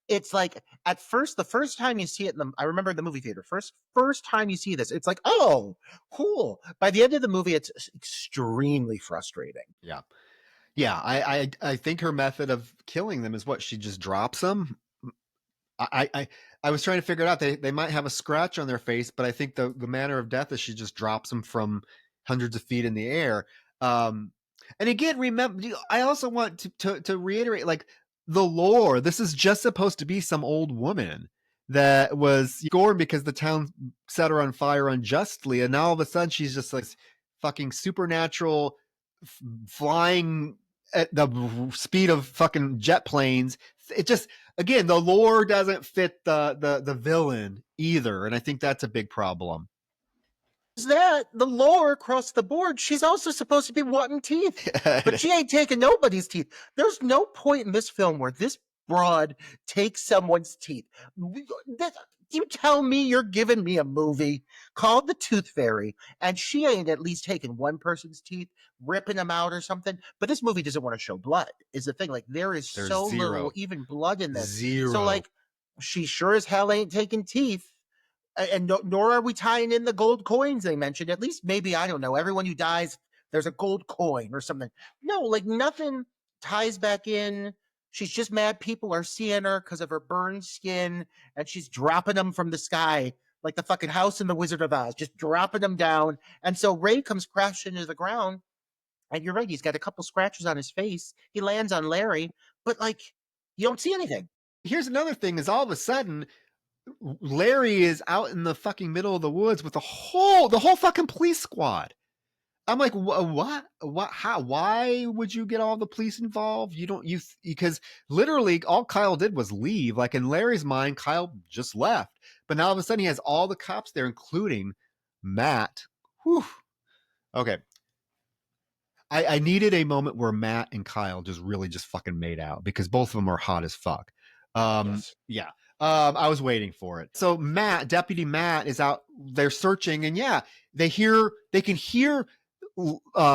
it's like at first, the first time you see it I remember in the movie theater, first time you see this, it's like, oh, cool. By the end of the movie, it's extremely frustrating. Yeah. Yeah, I think her method of killing them is what she just drops them. I was trying to figure it out. They might have a scratch on their face, but I think the manner of death is she just drops them from hundreds of feet in the air. And again, remember, I also want to reiterate, like, the lore. This is just supposed to be some old woman that was scorned because the town set her on fire unjustly, and now all of a sudden she's just like fucking supernatural, flying at the speed of fucking jet planes. It just, again, the lore doesn't fit the villain either, and I think that's a big problem. Is that the lore across the board? She's also supposed to be wanting teeth, but she ain't taking nobody's teeth. There's no point in this film where this broad takes someone's teeth. You tell me you're giving me a movie called The Tooth Fairy, and she ain't at least taking one person's teeth, ripping them out or something. But this movie doesn't want to show blood, is the thing. Like, there's so zero. little even blood in this. Zero. So, like, she sure as hell ain't taking teeth. And nor are we tying in the gold coins they mentioned. At least maybe, I don't know, everyone who dies, there's a gold coin or something. No, like, nothing ties back in. She's just mad people are seeing her because of her burned skin, and she's dropping them from the sky like the fucking house in the Wizard of Oz, just dropping them down. And so Ray comes crashing into the ground, and you're right, he's got a couple scratches on his face. He lands on Larry, but, like, you don't see anything. Here's another thing: is all of a sudden Larry is out in the fucking middle of the woods with the whole fucking police squad. I'm like, what? How? Why would you get all the police involved? Because literally all Kyle did was leave. Like, in Larry's mind, Kyle just left, but now all of a sudden he has all the cops there, including Matt. Whew. Okay. I needed a moment where Matt and Kyle just really just fucking made out, because both of them are hot as fuck. Yes. Yeah. I was waiting for it. So Deputy Matt is out there searching, and yeah, they can hear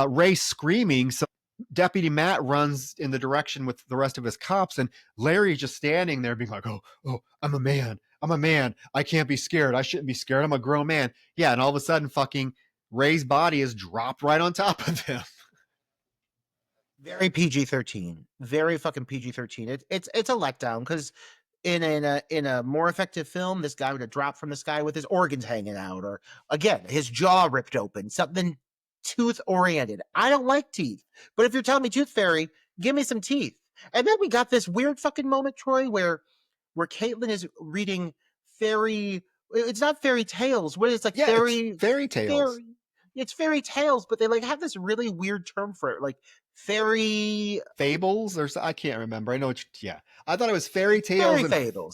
Ray screaming. So Deputy Matt runs in the direction with the rest of his cops, and Larry's just standing there being like, oh, I'm a man. I can't be scared. I shouldn't be scared. I'm a grown man. Yeah. And all of a sudden fucking Ray's body is dropped right on top of him. Very PG-13, very fucking PG-13. It's a letdown, because in a more effective film, this guy would have dropped from the sky with his organs hanging out, or again, his jaw ripped open, something tooth oriented. I don't like teeth, but if you're telling me Tooth Fairy, give me some teeth. And then we got this weird fucking moment, Troy, where Caitlin is reading fairy. It's not fairy tales. What is it? Like, yeah, fairy tales. It's fairy tales, but they like have this really weird term for it, like fairy fables, or I can't remember. I know what I thought it was fairy tales,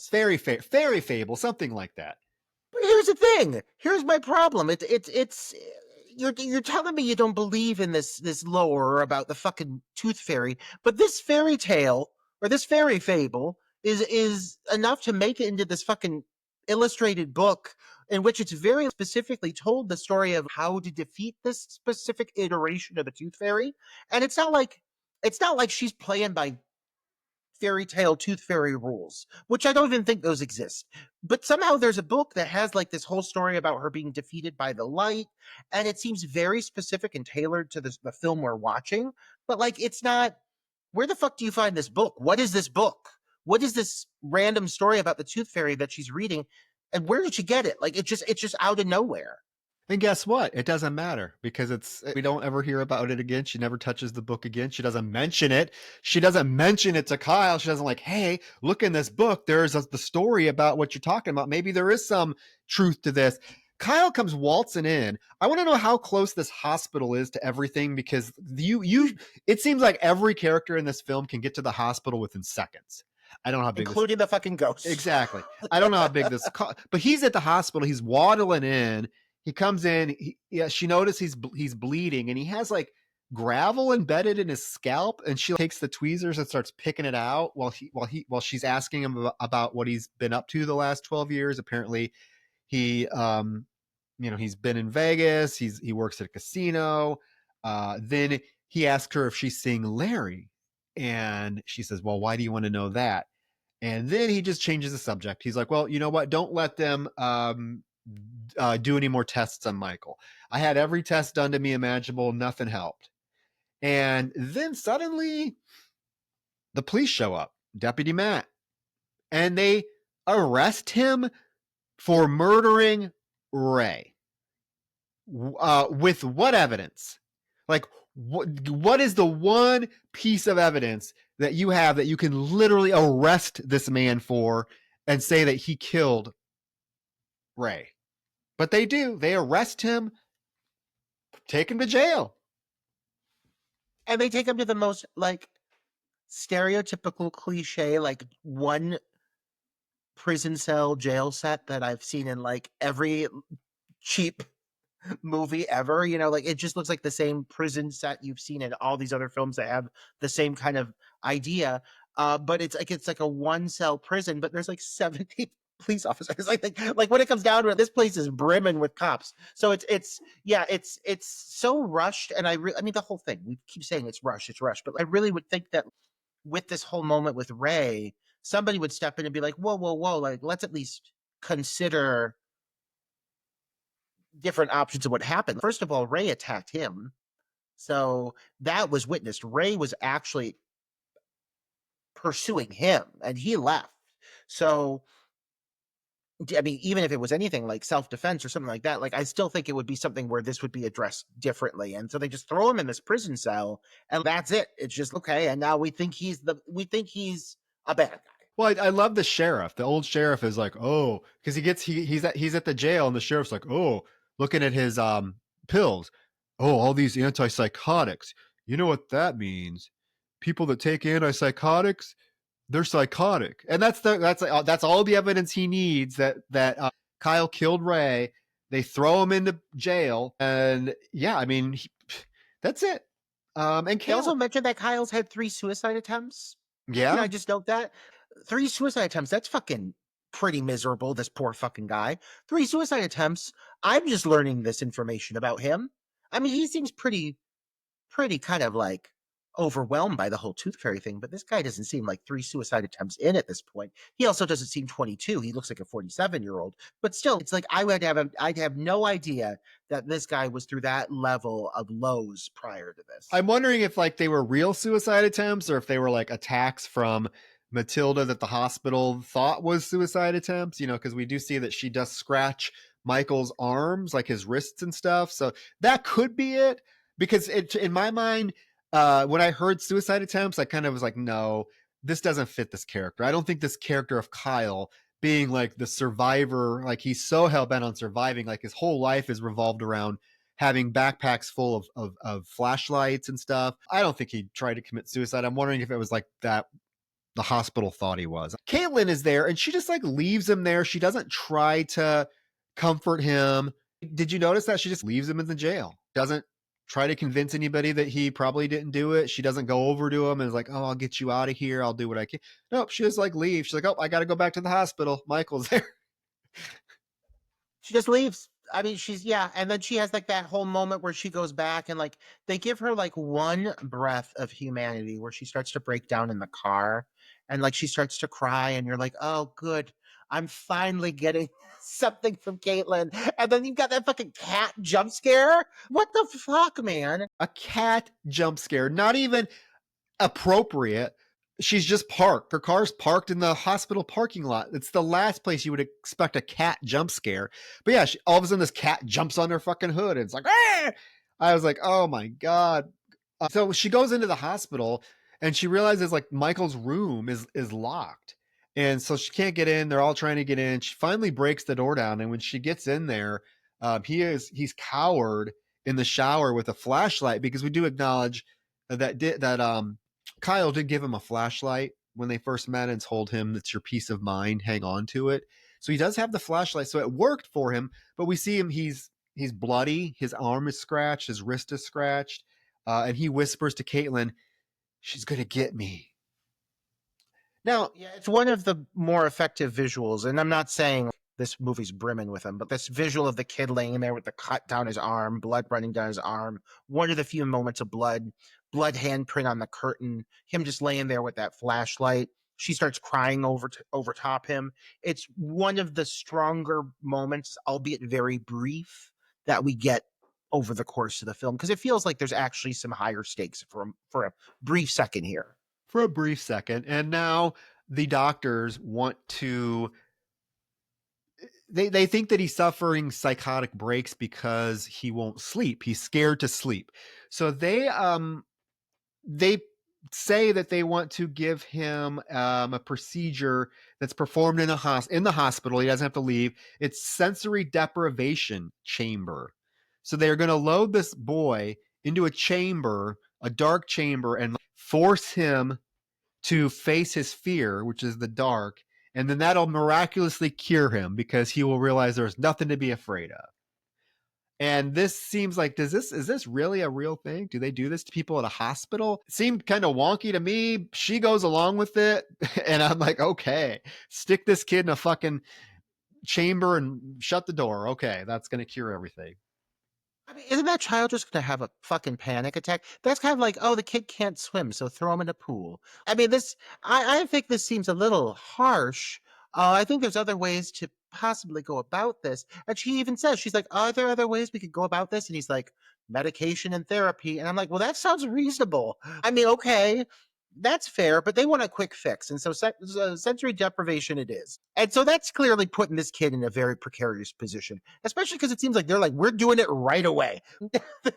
fairy fables, fairy fable, something like that. But here's the thing. Here's my problem. It's you're telling me you don't believe in this lore about the fucking Tooth Fairy, but this fairy tale or this fairy fable is enough to make it into this fucking illustrated book in which it's very specifically told the story of how to defeat this specific iteration of the Tooth Fairy. And it's not like she's playing by fairy tale Tooth Fairy rules, which I don't even think those exist. But somehow there's a book that has like this whole story about her being defeated by the light, and it seems very specific and tailored to the film we're watching. But like, it's not. Where the fuck do you find this book? What is this book? What is this random story about the Tooth Fairy that she's reading? And where did she get it? Like, it's just out of nowhere. And guess what? It doesn't matter because we don't ever hear about it again. She never touches the book again. She doesn't mention it. She doesn't mention it to Kyle. She doesn't like, hey, look in this book. There's the story about what you're talking about. Maybe there is some truth to this. Kyle comes waltzing in. I want to know how close this hospital is to everything because it seems like every character in this film can get to the hospital within seconds. I don't know how big including the fucking ghost. Exactly. I don't know how big this, but he's at the hospital. He's waddling in. He comes in. She notices he's bleeding, and he has like gravel embedded in his scalp. And she takes the tweezers and starts picking it out while she's asking him about what he's been up to the last 12 years. Apparently, he he's been in Vegas. He works at a casino. Then he asks her if she's seeing Larry, and she says, "Well, why do you want to know that?" And then he just changes the subject. He's like, "Well, you know what? Don't let them do any more tests on Michael. I had every test done to me imaginable. Nothing helped." And then suddenly the police show up, Deputy Matt, and they arrest him for murdering Ray. With what evidence? Like, what is the one piece of evidence that you have that you can literally arrest this man for and say that he killed Ray? But they do. They arrest him, take him to jail. And they take him to the most like stereotypical cliche, like one prison cell jail set that I've seen in like every cheap movie ever. Like it just looks like the same prison set you've seen in all these other films that have the same kind of idea. But it's like a one cell prison, but there's like 70 police officers. Like when it comes down to it, this place is brimming with cops. So it's so rushed. And I mean, the whole thing, we keep saying it's rushed, but I really would think that with this whole moment with Ray, somebody would step in and be like, whoa, whoa, whoa, like let's at least consider different options of what happened. First of all, Ray attacked him. So that was witnessed. Ray was actually pursuing him and he left. So, I mean, even if it was anything like self-defense or something like that, like I still think it would be something where this would be addressed differently. And so they just throw him in this prison cell and that's it. It's just okay. And now we think he's a bad guy. Well, I love the sheriff. The old sheriff is like, oh, because he's at the jail, and the sheriff's like, oh, looking at his pills. Oh, all these antipsychotics. You know what that means? People that take antipsychotics, they're psychotic, and that's all the evidence he needs that Kyle killed Ray. They throw him into jail, and yeah, I mean, that's it. And They also mentioned that Kyle's had 3 suicide attempts. Yeah, Can I just note that 3 suicide attempts? That's fucking pretty miserable. This poor fucking guy. 3 suicide attempts. I'm just learning this information about him. I mean, he seems pretty kind of like overwhelmed by the whole Tooth Fairy thing, but this guy doesn't seem like 3 suicide attempts in at this point. He also doesn't seem 22. He looks like a 47-year-old. But still, it's like I'd have no idea that this guy was through that level of lows prior to this. I'm wondering if like they were real suicide attempts or if they were like attacks from Matilda that the hospital thought was suicide attempts, because we do see that she does scratch Michael's arms, like his wrists and stuff. So that could be it, because in my mind, when I heard suicide attempts, I kind of was like, no, this doesn't fit this character. I don't think this character of Kyle being like the survivor, like he's so hell-bent on surviving, like his whole life is revolved around having backpacks full of flashlights and stuff. I don't think he tried to commit suicide. I'm wondering if it was like that the hospital thought he was. Caitlin is there and she just like leaves him there. She doesn't try to comfort him. Did you notice that? She just leaves him in the jail. Doesn't try to convince anybody that he probably didn't do it. She doesn't go over to him and is like, oh, I'll get you out of here. I'll do what I can. Nope. She just like leaves. She's like, oh, I got to go back to the hospital. Michael's there. She just leaves. I mean, yeah, and then she has like that whole moment where she goes back and like they give her like one breath of humanity where she starts to break down in the car and like she starts to cry and you're like, "Oh, good. I'm finally getting something from Caitlin." And then you've got that fucking cat jump scare. What the fuck, man? A cat jump scare, not even appropriate. She's just parked. Her car's parked in the hospital parking lot. It's the last place you would expect a cat jump scare. But yeah, all of a sudden this cat jumps on her fucking hood and it's like, ah! I was like, oh my God. So she goes into the hospital and she realizes like Michael's room is locked. And so she can't get in. They're all trying to get in. She finally breaks the door down. And when she gets in there, he's cowered in the shower with a flashlight, because we do acknowledge that Kyle did give him a flashlight when they first met and told him that's your peace of mind, hang on to it. So he does have the flashlight, so it worked for him. But we see him, he's bloody, his arm is scratched, his wrist is scratched, and he whispers to Caitlin, "She's gonna get me." Now, Yeah, it's one of the more effective visuals, and I'm not saying this movie's brimming with them, but this visual of the kid laying there with the cut down his arm, blood running down his arm, one of the few moments of blood handprint on the curtain, him just laying there with that flashlight. She starts crying over top him. It's one of the stronger moments, albeit very brief, that we get over the course of the film, because it feels like there's actually some higher stakes for a brief second here. for a brief second, and now the doctors want to, they think that he's suffering psychotic breaks because he won't sleep. He's scared to sleep. So they say that they want to give him a procedure that's performed in the hospital. He doesn't have to leave. It's sensory deprivation chamber. So they're going to load this boy into a chamber, a dark chamber, and force him to face his fear, which is the dark. And then that'll miraculously cure him because he will realize there's nothing to be afraid of. And this seems like, is this really a real thing? Do they do this to people at a hospital? It seemed kind of wonky to me. She goes along with it, and I'm like, okay, stick this kid in a fucking chamber and shut the door. Okay, that's gonna cure everything. I mean, isn't that child just going to have a fucking panic attack? That's kind of like, oh, the kid can't swim, so throw him in a pool. I mean, I think this seems a little harsh. I think there's other ways to possibly go about this. And she even says, she's like, are there other ways we could go about this? And he's like, medication and therapy. And I'm like, well, that sounds reasonable. I mean, okay, that's fair, but they want a quick fix. And so sensory deprivation it is. And so that's clearly putting this kid in a very precarious position, especially because it seems like they're like, we're doing it right away.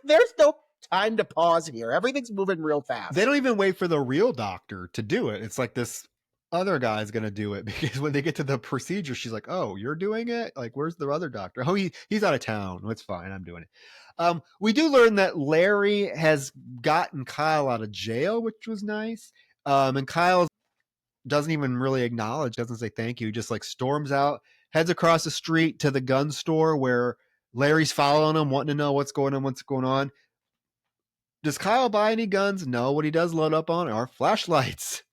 There's no time to pause here. Everything's moving real fast. They don't even wait for the real doctor to do it. It's like this other guy's gonna do it, because when they get to the procedure, she's like, "Oh, you're doing it? Like, where's the other doctor? Oh, he's out of town. It's fine. I'm doing it." We do learn that Larry has gotten Kyle out of jail, which was nice. And Kyle doesn't even really acknowledge, doesn't say thank you, just like storms out, heads across the street to the gun store where Larry's following him, wanting to know what's going on. Does Kyle buy any guns? No. What he does load up on are flashlights.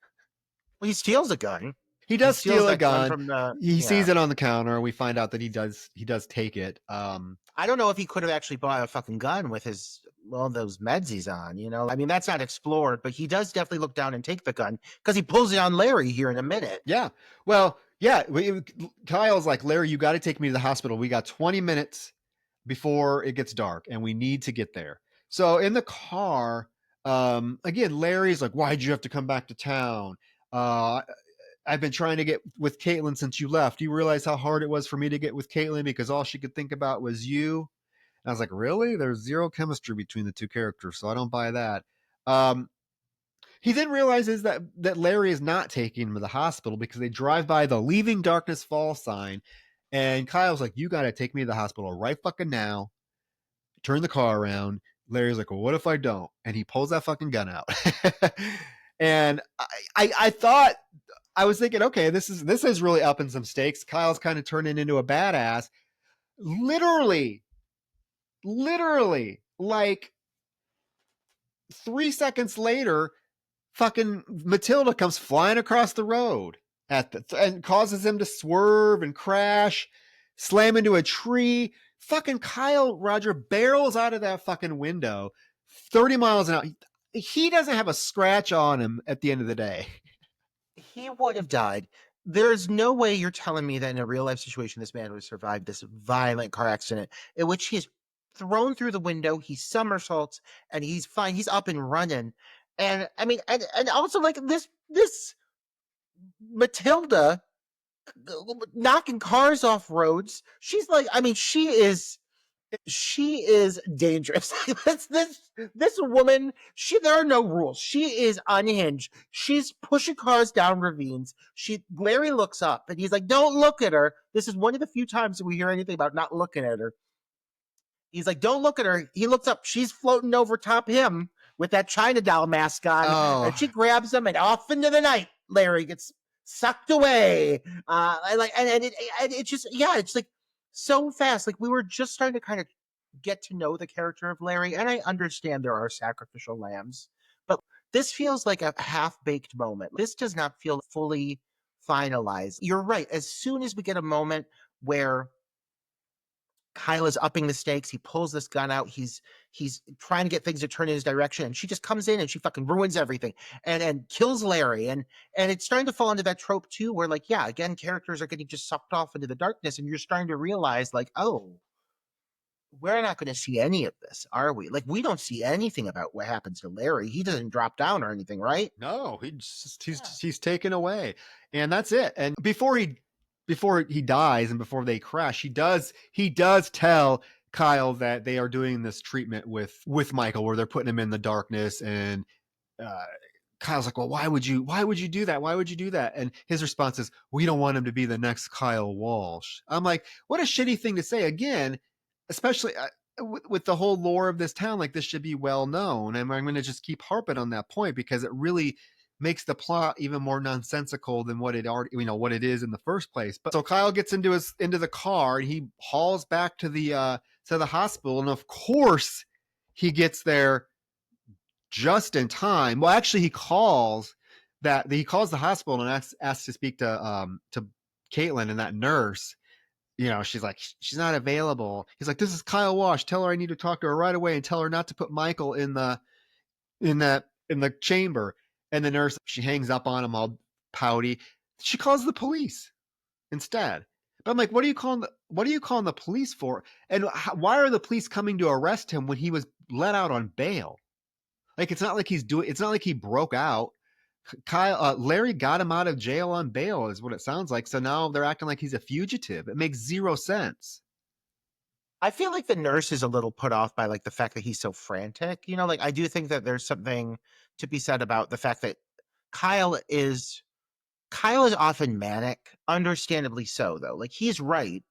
Well, he steals a gun. He does steal a gun. From he sees it on the counter. We find out that he does take it. I don't know if he could have actually bought a fucking gun with his, well, those meds he's on, you know? I mean, that's not explored, but he does definitely look down and take the gun because he pulls it on Larry here in a minute. Yeah. Well, yeah. Kyle's like, "Larry, you got to take me to the hospital. We got 20 minutes before it gets dark and we need to get there." So in the car, again, Larry's like, "Why'd you have to come back to town? I've been trying to get with Caitlin since you left. Do you realize how hard it was for me to get with Caitlin because all she could think about was you?" And I was like, really? There's zero chemistry between the two characters, so I don't buy that. He then realizes that Larry is not taking him to the hospital because they drive by the "Leaving Darkness Fall" sign. And Kyle's like, "You got to take me to the hospital right fucking now." Turn the car around. Larry's like, "Well, what if I don't?" And he pulls that fucking gun out. And I thought, I was thinking, okay, this is really upping some stakes. Kyle's kind of turning into a badass. Literally, like 3 seconds later, fucking Matilda comes flying across the road and causes him to swerve and crash. slam into a tree. Fucking Kyle Roger barrels out of that fucking window 30 miles an hour. He doesn't have a scratch on him at the end of the day. He would have died. There's no way you're telling me that in a real life situation, this man would have survived this violent car accident in which he is thrown through the window, he somersaults, and he's fine. He's up and running. And I mean, and also like this Matilda knocking cars off roads. She's like, I mean, she is dangerous. this woman, there are no rules. She is unhinged. She's pushing cars down ravines. Larry looks up and he's like, "Don't look at her." This is one of the few times that we hear anything about not looking at her. He's like, "Don't look at her." He looks up. She's floating over top him with that China doll mask on, and she grabs him, and off into the night, Larry gets sucked away. It's just, yeah, it's like so fast. Like we were just starting to kind of get to know the character of Larry, and I understand there are sacrificial lambs, but this feels like a half-baked moment. This does not feel fully finalized. You're right. As soon as we get a moment where Kyle is upping the stakes. He pulls this gun out. He's trying to get things to turn in his direction, and she just comes in and she fucking ruins everything and kills Larry. And it's starting to fall into that trope too, where like, yeah, again, characters are getting just sucked off into the darkness, and you're starting to realize like, oh, we're not going to see any of this, are we? Like, we don't see anything about what happens to Larry. He doesn't drop down or anything, right? No, he's taken away, and that's it. And before he dies and before they crash, he does tell Kyle that they are doing this treatment with Michael, where they're putting him in the darkness. And Kyle's like, "Well, why would you do that? Why would you do that?" And his response is, "We don't want him to be the next Kyle Walsh." I'm like, what a shitty thing to say. Again, especially with the whole lore of this town, like this should be well known. And I'm going to just keep harping on that point because it really makes the plot even more nonsensical than what it already, what it is in the first place. But so Kyle gets into the car and he hauls back to the hospital, and of course he gets there just in time. Well, actually, he calls the hospital and asks to speak to Caitlin, and that nurse. She's like, she's not available. He's like, "This is Kyle Walsh. Tell her I need to talk to her right away, and tell her not to put Michael in the chamber." And the nurse, she hangs up on him all pouty. She calls the police instead. But I'm like, what are you calling the police for? And why are the police coming to arrest him when he was let out on bail? Like, it's not like he broke out. Larry got him out of jail on bail is what it sounds like. So now they're acting like he's a fugitive. It makes zero sense. I feel like the nurse is a little put off by like the fact that he's so frantic. Like I do think that there's something to be said about the fact that Kyle is often manic, understandably so though. Like he's right,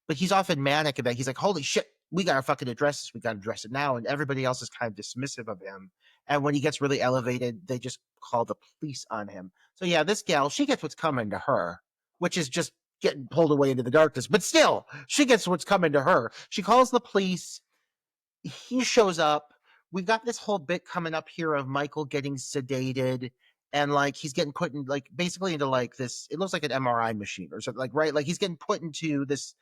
but he's often manic about he's like, "Holy shit, we gotta fucking address this. We gotta address it now." And everybody else is kind of dismissive of him. And when he gets really elevated, they just call the police on him. So yeah, this gal, she gets what's coming to her, which is just getting pulled away into the darkness. But still, she gets what's coming to her. She calls the police. He shows up. We've got this whole bit coming up here of Michael getting sedated, and like he's getting put in like basically into like this, it looks like an MRI machine or something, like, right? Like he's getting put into this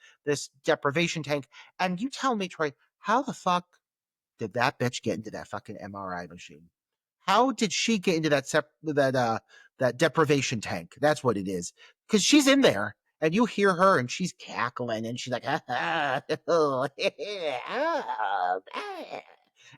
deprivation tank. And you tell me, Troy, how the fuck did that bitch get into that fucking MRI machine? How did she get into that deprivation tank? That's what it is. Because she's in there and you hear her and she's cackling and she's like,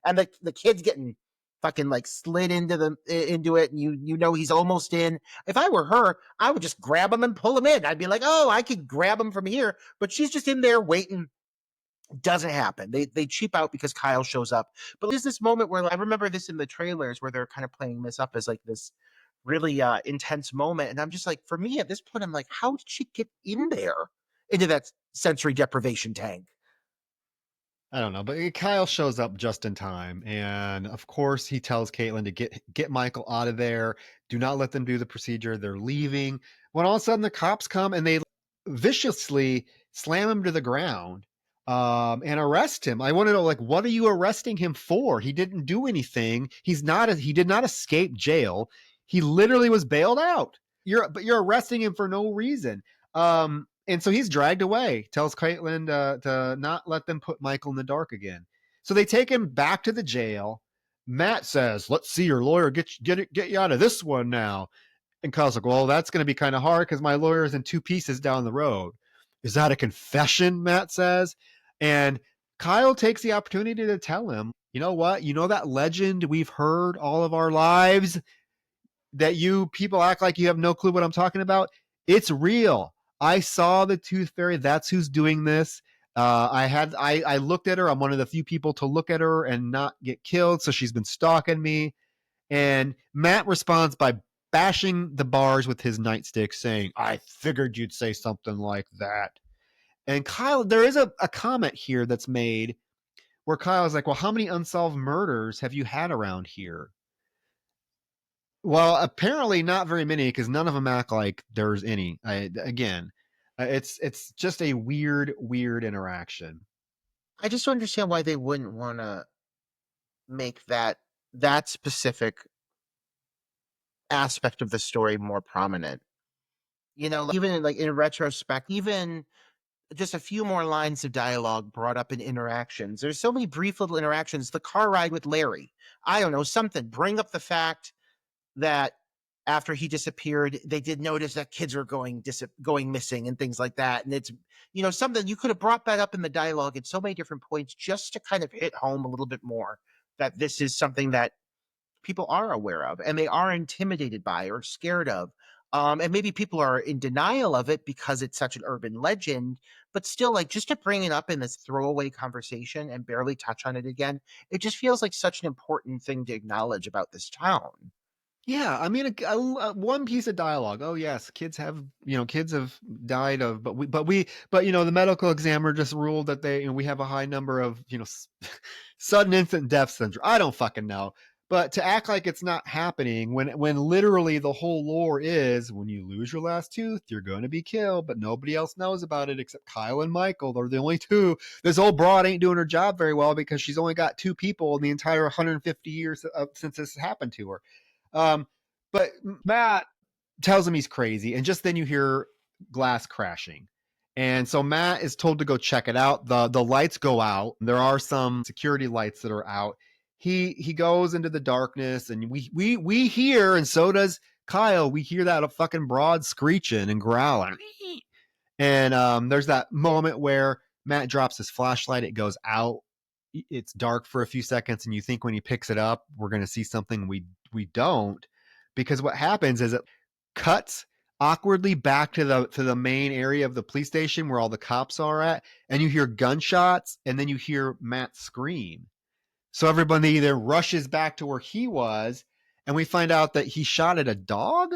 and the kid's getting fucking like slid into it, and he's almost in. If I were her, I would just grab him and pull him in. I'd be like, "Oh, I could grab him from here," but she's just in there waiting. Doesn't happen. They cheap out because Kyle shows up. But there's this moment where I remember this in the trailers where they're kind of playing this up as like this really intense moment, and I'm just like, for me at this point, I'm like, how did she get in there into that sensory deprivation tank? I don't know, but Kyle shows up just in time, and of course he tells Caitlin to get Michael out of there. Do not let them do the procedure. They're leaving. When all of a sudden the cops come and they viciously slam him to the ground and arrest him. I want to know, like, what are you arresting him for? He didn't do anything. He did not escape jail. He literally was bailed out. But you're arresting him for no reason. And so he's dragged away, tells Caitlin to not let them put Michael in the dark again. So they take him back to the jail. Matt says, let's see your lawyer get you out of this one now. And Kyle's like, well, that's going to be kind of hard because my lawyer is in two pieces down the road. Is that a confession? Matt says. And Kyle takes the opportunity to tell him, you know what? You know that legend we've heard all of our lives that you people act like you have no clue what I'm talking about? It's real. I saw the Tooth Fairy. That's who's doing this. I looked at her. I'm one of the few people to look at her and not get killed. So she's been stalking me. And Matt responds by bashing the bars with his nightstick, saying, I figured you'd say something like that. And Kyle, there is a comment here that's made where Kyle's like, well, how many unsolved murders have you had around here? Well, apparently not very many because none of them act like there's any. It's just a weird interaction. I just don't understand why they wouldn't want to make that specific aspect of the story more prominent. You know, like, even like in retrospect, even just a few more lines of dialogue brought up in interactions. There's so many brief little interactions. The car ride with Larry. I don't know, something. Bring up the fact that after he disappeared, they did notice that kids were going missing and things like that. And it's, you know, something you could have brought that up in the dialogue at so many different points just to kind of hit home a little bit more that this is something that people are aware of and they are intimidated by or scared of. And maybe people are in denial of it because it's such an urban legend, but still, like, just to bring it up in this throwaway conversation and barely touch on it again, it just feels like such an important thing to acknowledge about this town. Yeah, I mean, one piece of dialogue. Oh yes, kids have died of, but the medical examiner just ruled that we have a high number of sudden infant death syndrome. I don't fucking know, but to act like it's not happening when literally the whole lore is when you lose your last tooth, you're going to be killed, but nobody else knows about it except Kyle and Michael. They're the only two. This old broad ain't doing her job very well because she's only got two people in the entire 150 years since this happened to her. Um, but Matt tells him he's crazy, and just then you hear glass crashing. And so Matt is told to go check it out. The lights go out. There are some security lights that are out. He goes into the darkness, and we hear, and so does Kyle. We hear that fucking broad screeching and growling. And there's that moment where Matt drops his flashlight. It goes out. It's dark for a few seconds, and you think when he picks it up, we're going to see something we don't, because what happens is it cuts awkwardly back to the main area of the police station where all the cops are at, and you hear gunshots, and then you hear Matt scream. So everybody then rushes back to where he was, and we find out that he shot at a dog.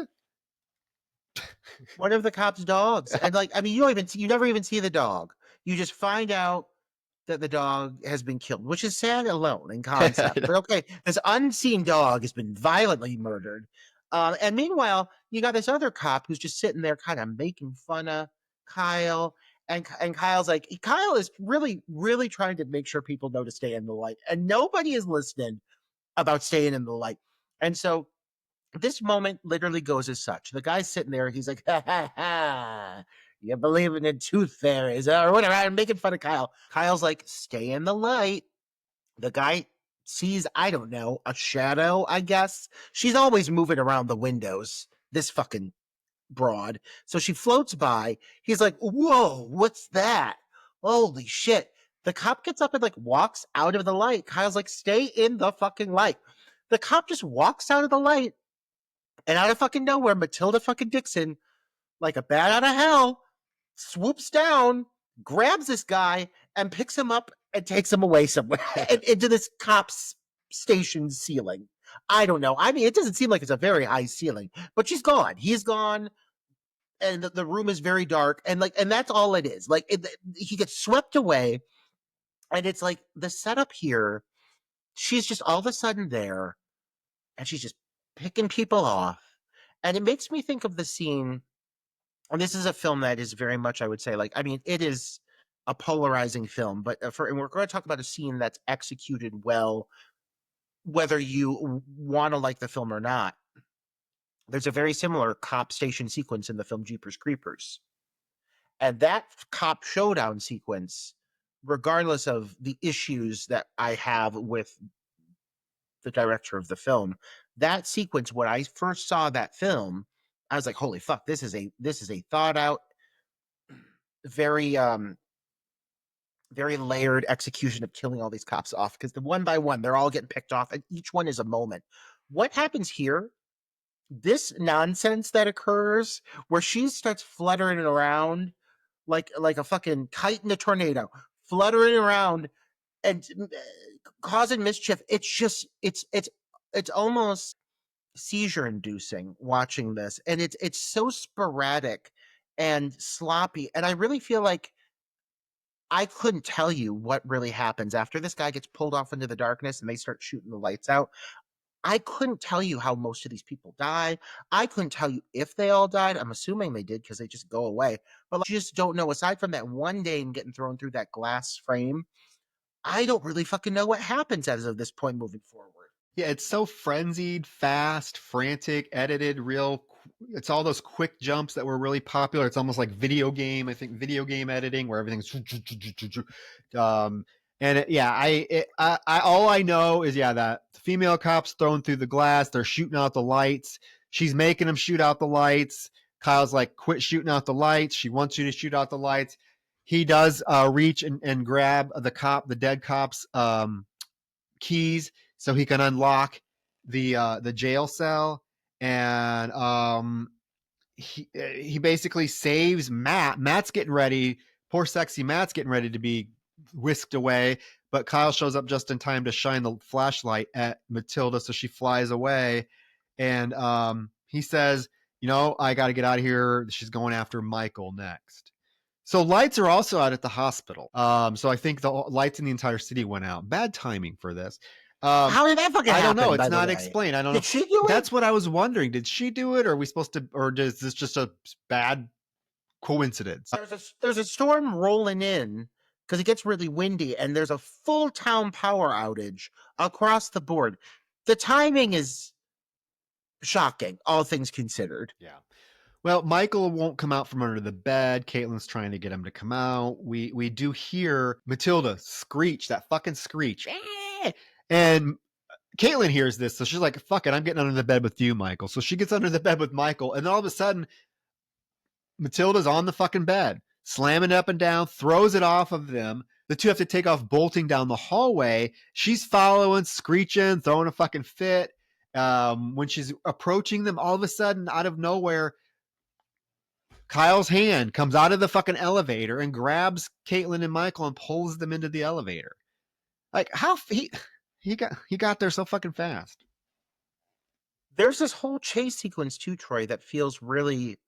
One of the cops' dogs. And like, I mean, you never even see the dog. You just find out that the dog has been killed, which is sad alone in concept. But okay, this unseen dog has been violently murdered. And meanwhile, you got this other cop who's just sitting there kind of making fun of Kyle. And Kyle is really, really trying to make sure people know to stay in the light. And nobody is listening about staying in the light. And so this moment literally goes as such. The guy's sitting there, he's like, ha ha ha. You believe in the tooth fairies or whatever. I'm making fun of Kyle. Kyle's like, stay in the light. The guy sees, I don't know, a shadow, I guess. She's always moving around the windows, this fucking broad. So she floats by. He's like, whoa, what's that? Holy shit. The cop gets up and like walks out of the light. Kyle's like, stay in the fucking light. The cop just walks out of the light, and out of fucking nowhere, Matilda fucking Dixon, like a bat out of hell, swoops down, grabs this guy, and picks him up and takes him away somewhere into this cop's station ceiling. I don't know. I mean, it doesn't seem like it's a very high ceiling, but she's gone. He's gone, and the room is very dark, and that's all it is. Like, he gets swept away, and it's like the setup here. She's just all of a sudden there, and she's just picking people off, and it makes me think of the scene. And this is a film that is very much, I would say, like, I mean, it is a polarizing film, but and we're going to talk about a scene that's executed well, whether you want to like the film or not. There's a very similar cop station sequence in the film Jeepers Creepers. And that cop showdown sequence, regardless of the issues that I have with the director of the film, that sequence, when I first saw that film, I was like, holy fuck, this is a thought out, very very layered execution of killing all these cops off, because the one by one they're all getting picked off and each one is a moment. What happens here, this nonsense that occurs where she starts fluttering around like a fucking kite in a tornado, fluttering around and causing mischief. It's just it's almost seizure inducing watching this, and it's so sporadic and sloppy, and I really feel like I couldn't tell you what really happens after this guy gets pulled off into the darkness and they start shooting the lights out. I couldn't tell you how most of these people die. I couldn't tell you if they all died. I'm assuming they did because they just go away. But like, you just don't know. Aside from that one Dane getting thrown through that glass frame, I don't really fucking know what happens as of this point moving forward. Yeah, it's so frenzied, fast, frantic, edited, it's all those quick jumps that were really popular. It's almost like I think video game editing where everything's and all I know is that the female cop's thrown through the glass, they're shooting out the lights. She's making them shoot out the lights. Kyle's like, quit shooting out the lights. She wants you to shoot out the lights. He does reach and grab the dead cop's keys so he can unlock the jail cell, and he basically saves Matt. Matt's getting ready. Poor sexy Matt's getting ready to be whisked away, but Kyle shows up just in time to shine the flashlight at Matilda, so she flies away. And he says, I got to get out of here. She's going after Michael next. So lights are also out at the hospital. So I think the lights in the entire city went out. Bad timing for this. How did that fucking I happen? don't know. It's by the not way? explained. I don't Did know. she do it? That's what I was wondering. Did she do it, or are we supposed to, or is this just a bad coincidence? There's a storm rolling in because it gets really windy, and there's a full town power outage across the board. The timing is shocking, all things considered. Yeah. Well, Michael won't come out from under the bed. Caitlin's trying to get him to come out. We do hear Matilda screech, that fucking screech. And Caitlin hears this, so she's like, fuck it, I'm getting under the bed with you, Michael. So she gets under the bed with Michael, and then all of a sudden, Matilda's on the fucking bed, slamming up and down, throws it off of them. The two have to take off bolting down the hallway. She's following, screeching, throwing a fucking fit. When she's approaching them, all of a sudden, out of nowhere, Kyle's hand comes out of the fucking elevator and grabs Caitlin and Michael and pulls them into the elevator. Like, how he got there so fucking fast. There's this whole chase sequence too, Troy, that feels really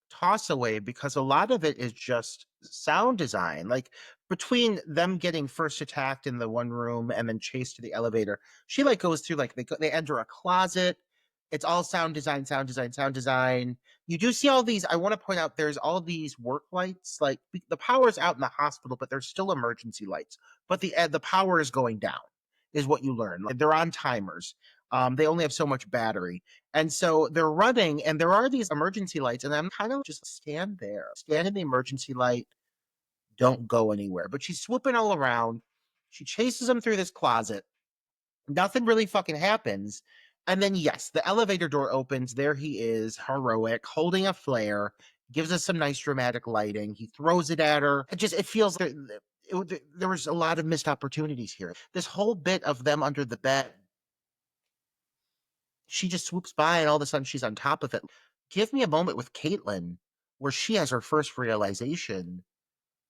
toss away because a lot of it is just sound design. Like between them getting first attacked in the one room and then chased to the elevator, she like goes through like they enter a closet. It's all sound design, sound design, sound design. You do see all these. I want to point out there's all these work lights. Like the power's out in the hospital, but there's still emergency lights. But the power is going down, is what you learn. Like they're on timers. They only have so much battery. And so they're running, and there are these emergency lights, and I'm kind of just stand there, stand in the emergency light, don't go anywhere. But she's swooping all around. She chases him through this closet. Nothing really fucking happens. And then, yes, the elevator door opens. There he is, heroic, holding a flare, gives us some nice dramatic lighting. He throws it at her. It feels like there was a lot of missed opportunities here. This whole bit of them under the bed, she just swoops by and all of a sudden she's on top of it. Give me a moment with Caitlin where she has her first realization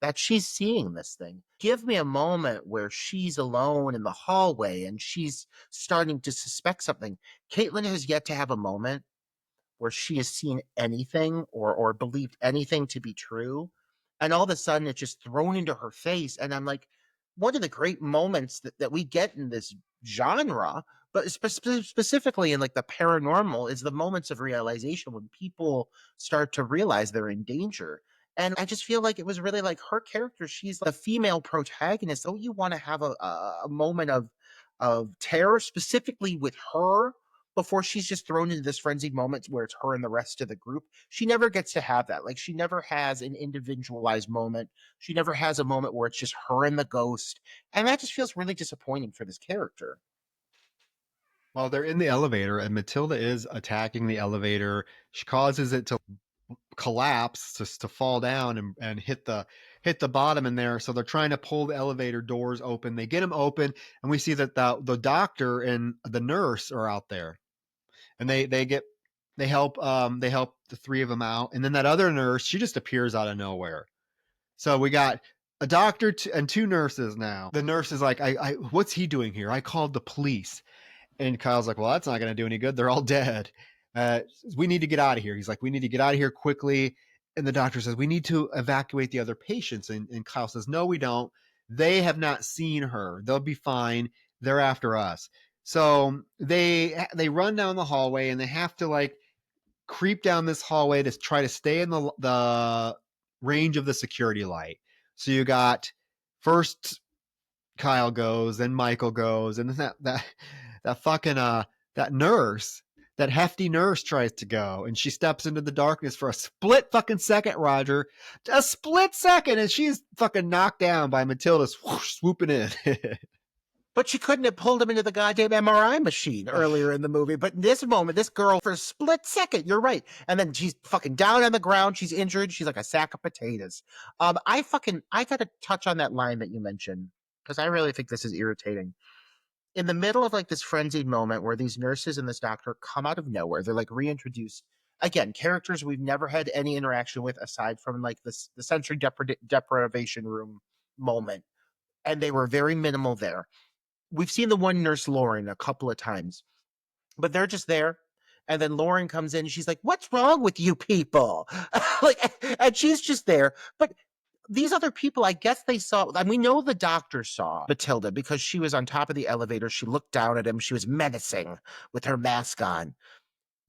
that she's seeing this thing. Give me a moment where she's alone in the hallway and she's starting to suspect something. Caitlin has yet to have a moment where she has seen anything or believed anything to be true. And all of a sudden it's just thrown into her face. And I'm like, one of the great moments that we get in this genre, but specifically in like the paranormal, is the moments of realization when people start to realize they're in danger. And I just feel like it was really like her character. She's the female protagonist. Don't you want to have a moment of terror specifically with her before she's just thrown into this frenzied moment where it's her and the rest of the group. She never gets to have that. Like, she never has an individualized moment. She never has a moment where it's just her and the ghost. And that just feels really disappointing for this character. Well, they're in the elevator, and Matilda is attacking the elevator. She causes it to collapse, just to fall down and hit the bottom in there. So they're trying to pull the elevator doors open. They get them open, and we see that the doctor and the nurse are out there, and they help the three of them out. And then that other nurse, she just appears out of nowhere. So we got a doctor and two nurses now. The nurse is like, I what's he doing here? I called the police. And Kyle's like, well, that's not going to do any good. They're all dead. We need to get out of here. He's like, we need to get out of here quickly. And the doctor says, we need to evacuate the other patients. And Kyle says, no, we don't. They have not seen her. They'll be fine. They're after us. So they run down the hallway, and they have to like creep down this hallway to try to stay in the range of the security light. So you got first Kyle goes, then Michael goes, and then that fucking that nurse, that hefty nurse tries to go, and she steps into the darkness for a split fucking second, Roger. A split second, and she's fucking knocked down by Matilda swooping in. But she couldn't have pulled him into the goddamn MRI machine earlier in the movie. But in this moment, this girl, for a split second, you're right. And then she's fucking down on the ground. She's injured. She's like a sack of potatoes. I got to touch on that line that you mentioned, because I really think this is irritating. In the middle of like this frenzied moment where these nurses and this doctor come out of nowhere, they're like reintroduced. Again, characters we've never had any interaction with aside from like this, the sensory deprivation room moment. And they were very minimal there. We've seen the one nurse, Lauren, a couple of times, but they're just there. And then Lauren comes in and she's like, what's wrong with you people? And she's just there. But these other people, I guess they saw, and we know the doctor saw Matilda because she was on top of the elevator. She looked down at him. She was menacing with her mask on.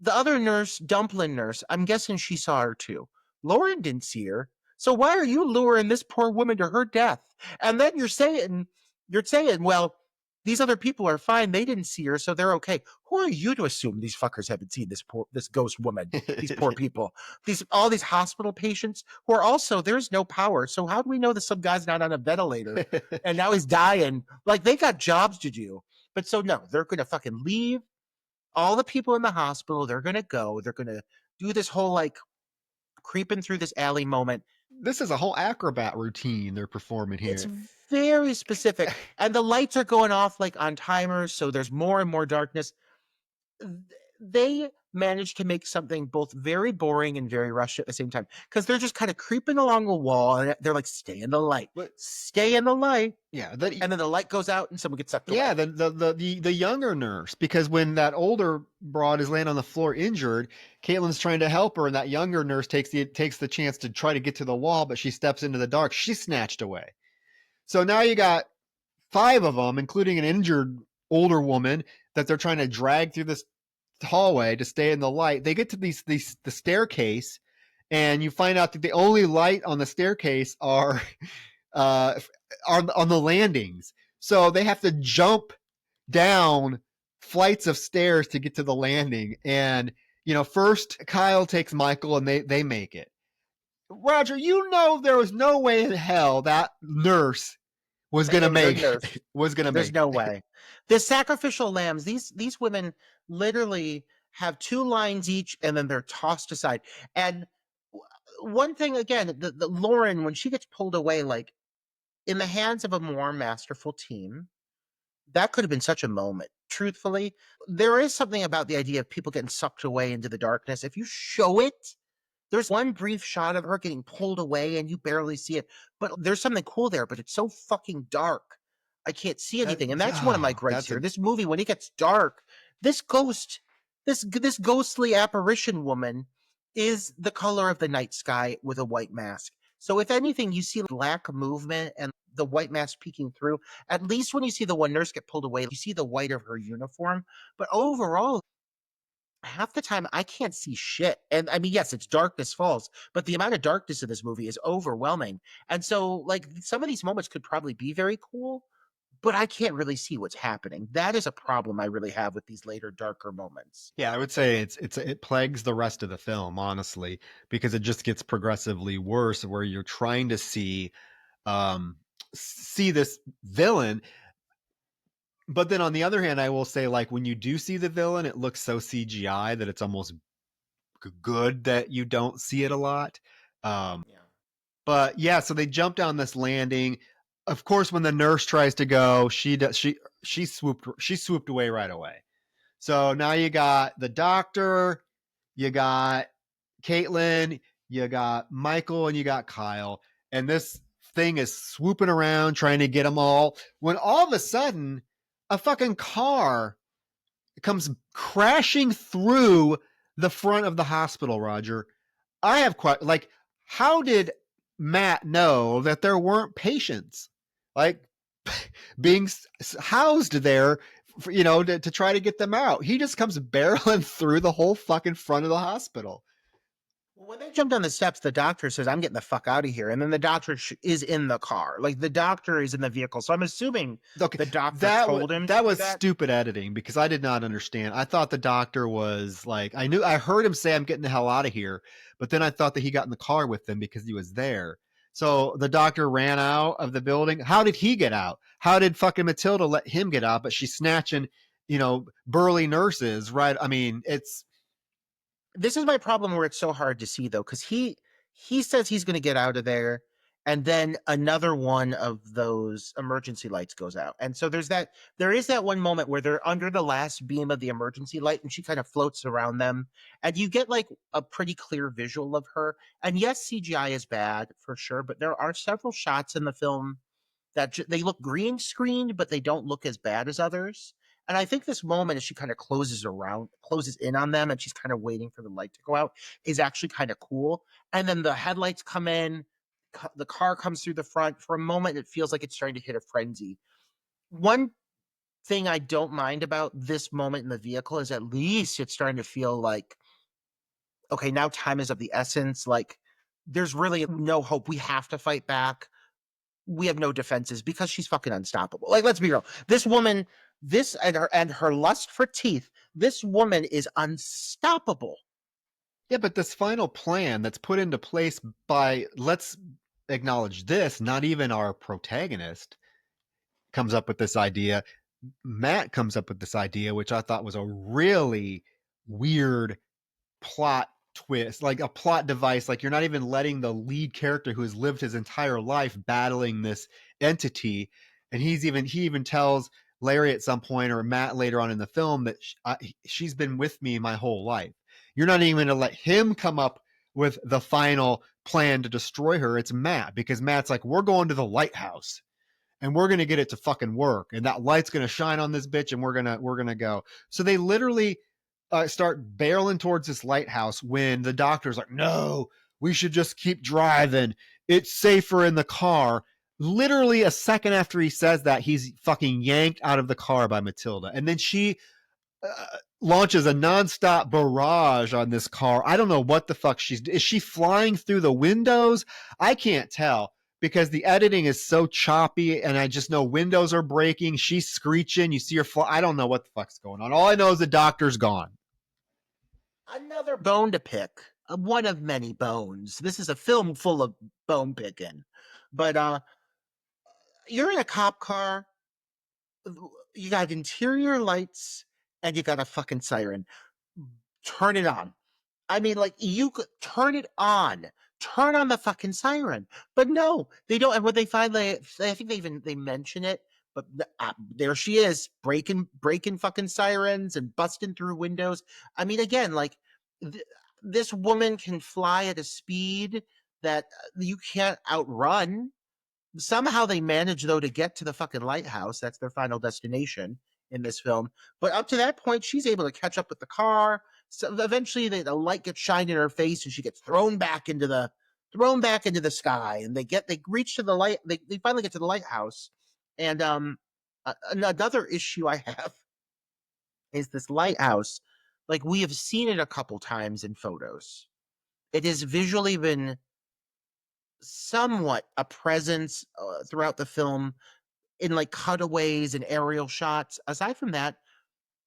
The other nurse, Dumpling nurse, I'm guessing she saw her too. Lauren didn't see her. So why are you luring this poor woman to her death? And then you're saying, well, these other people are fine. They didn't see her, so they're okay. Who are you to assume these fuckers haven't seen this ghost woman? These poor people, all these hospital patients who are also, there's no power. So how do we know that some guy's not on a ventilator and now he's dying? Like, they got jobs to do. But so no, they're gonna fucking leave all the people in the hospital. They're gonna go. They're gonna do this whole like creeping through this alley moment. This is a whole acrobat routine they're performing here. It's very specific. And the lights are going off like on timers, so there's more and more darkness. They managed to make something both very boring and very rushed at the same time, because they're just kind of creeping along a wall and they're like, stay in the light. Stay in the light. Yeah. And then the light goes out and someone gets sucked away. Yeah, the younger nurse, because when that older broad is laying on the floor injured, Caitlin's trying to help her, and that younger nurse takes the chance to try to get to the wall, but she steps into the dark. She's snatched away. So now you got 5 of them, including an injured older woman, that they're trying to drag through this hallway to stay in the light. They get to the staircase, and you find out that the only light on the staircase are on the landings. So they have to jump down flights of stairs to get to the landing. And first Kyle takes Michael, and they make it. Roger, there was no way in hell that nurse was going to make it. There's no way. The sacrificial lambs, these women literally have 2 lines each, and then they're tossed aside. And one thing, again, the Lauren, when she gets pulled away, like in the hands of a more masterful team, that could have been such a moment. Truthfully, there is something about the idea of people getting sucked away into the darkness. If you show it, there's one brief shot of her getting pulled away and you barely see it, but there's something cool there, but it's so fucking dark. I can't see anything. And that's one of my gripes here. This movie, when it gets dark, this ghostly apparition woman is the color of the night sky with a white mask. So if anything, you see black movement and the white mask peeking through. At least when you see the one nurse get pulled away, you see the white of her uniform. But overall, half the time I can't see shit. And I mean, yes, it's Darkness Falls, but the amount of darkness in this movie is overwhelming. And so like some of these moments could probably be very cool, but I can't really see what's happening. That is a problem I really have with these later darker moments. Yeah, I would say it plagues the rest of the film, honestly, because it just gets progressively worse where you're trying to um see this villain. But then on the other hand, I will say, like, when you do see the villain, it looks so CGI that it's almost good that you don't see it a lot. Um, Yeah. but yeah, so they jump down this landing. Of course, when the nurse tries to go, she swooped away right away. So now you got the doctor, you got Caitlin, you got Michael, and you got Kyle, and this thing is swooping around trying to get them all. When all of a sudden, a fucking car comes crashing through the front of the hospital, Roger. I have quite like, how did Matt know that there weren't patients like being housed there, for, to try to get them out? He just comes barreling through the whole fucking front of the hospital. Well, when they jump down the steps, the doctor says, "I'm getting the fuck out of here," and then the doctor is in the car. Like the doctor is in the vehicle, so I'm assuming Okay, the doctor told him to that do was that. stupid editing because I did not understand. I thought the doctor was like, I heard him say, "I'm getting the hell out of here," but then I thought that he got in the car with them because he was there. So the doctor ran out of the building. How did he get out? How did fucking Matilda let him get out? But she's snatching, burly nurses, right? I mean, it's This is my problem where it's so hard to see though, because he says he's going to get out of there, and then another one of those emergency lights goes out, and so there is that one moment where they're under the last beam of the emergency light, and she kind of floats around them, and you get like a pretty clear visual of her. And yes, CGI is bad for sure, but there are several shots in the film that they look green screened, but they don't look as bad as others. And I think this moment, as she kind of closes in on them, and she's kind of waiting for the light to go out, is actually kind of cool. And then the headlights come in, the car comes through the front. For a moment, it feels like it's starting to hit a frenzy. One thing I don't mind about this moment in the vehicle is at least it's starting to feel like, okay, now time is of the essence. Like, there's really no hope. We have to fight back. We have no defenses because she's fucking unstoppable. Like, let's be real. This woman, this and her lust for teeth, this woman is unstoppable. yeah, but this final plan that's put into place by, let's acknowledge this, not even our protagonist comes up with this idea. Matt comes up with this idea, which I thought was a really weird plot twist, like a plot device. Like, you're not even letting the lead character who has lived his entire life battling this entity. And he even tells Larry at some point, or Matt later on in the film, that she's been with me my whole life. You're not even going to let him come up with the final plan to destroy her. It's Matt, because Matt's like, we're going to the lighthouse and we're gonna get it to fucking work, and that light's gonna shine on this bitch, and we're gonna go. So they literally start barreling towards this lighthouse when the doctor's like, "No, we should just keep driving. It's safer in the car." Literally a second after he says that, he's fucking yanked out of the car by Matilda, and then she launches a nonstop barrage on this car. I don't know what the fuck is she flying through the windows? I can't tell because the editing is so choppy, and I just know windows are breaking. She's screeching. You see her fly. I don't know what the fuck's going on. All I know is the doctor's gone. Another bone to pick, one of many bones. This is a film full of bone picking. But you're in a cop car. You got interior lights, and you got a fucking siren. Turn it on. I mean, like, you could turn it on. Turn on the fucking siren. But no, they don't. And when they finally, I think they mention it, but there she is, breaking fucking sirens and busting through windows. I mean, again, like, this woman can fly at a speed that you can't outrun. Somehow they manage, though, to get to the fucking lighthouse. That's their final destination in this film. But up to that point, she's able to catch up with the car. So eventually, the light gets shined in her face, and she gets thrown back into the sky. And they reach to the light. They finally get to the lighthouse. And another issue I have is this lighthouse. Like, we have seen it a couple times in photos. It has visually been somewhat a presence throughout the film, in like cutaways and aerial shots. Aside from that,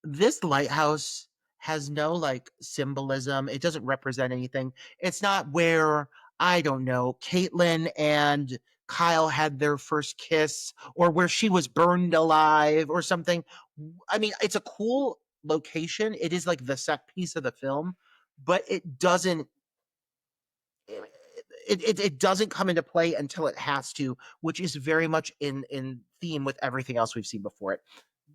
this lighthouse has no like symbolism. It doesn't represent anything. It's not where, I don't know, Caitlin and Kyle had their first kiss, or where she was burned alive or something. I mean, it's a cool location. It is like the set piece of the film, but it doesn't it doesn't come into play until it has to, which is very much in theme with everything else we've seen before it.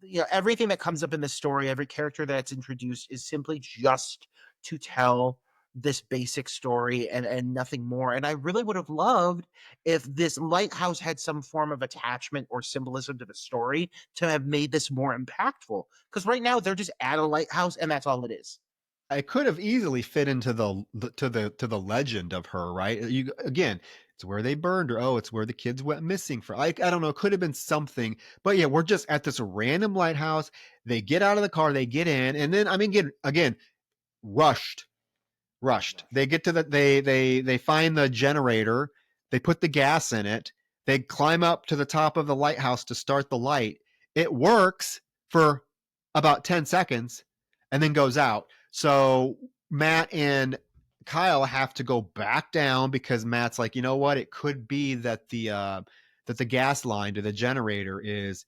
You know, everything that comes up in the story, every character that's introduced is simply just to tell this basic story and nothing more. And I really would have loved if this lighthouse had some form of attachment or symbolism to the story to have made this more impactful. Because right now they're just at a lighthouse and that's all it is. I could have easily fit into the legend of her, right? You again, it's where they burned her. Oh, it's where the kids went missing for. Like, I don't know, it could have been something. But yeah, we're just at this random lighthouse. They get out of the car, they get in, and then I mean again, rushed. They get to they find the generator, they put the gas in it, they climb up to the top of the lighthouse to start the light. It works for about 10 seconds and then goes out. So Matt and Kyle have to go back down because Matt's like, you know what? It could be that the gas line to the generator is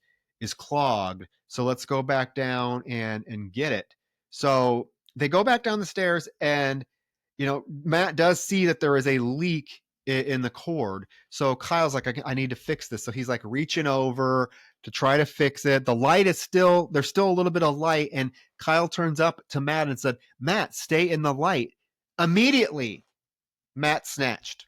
clogged. So let's go back down and get it. So they go back down the stairs, and Matt does see that there is a leak in the cord. So Kyle's like, I need to fix this. So he's like reaching over to try to fix it. The light is there's still a little bit of light. And Kyle turns up to Matt and said, Matt, stay in the light. Immediately, Matt snatched.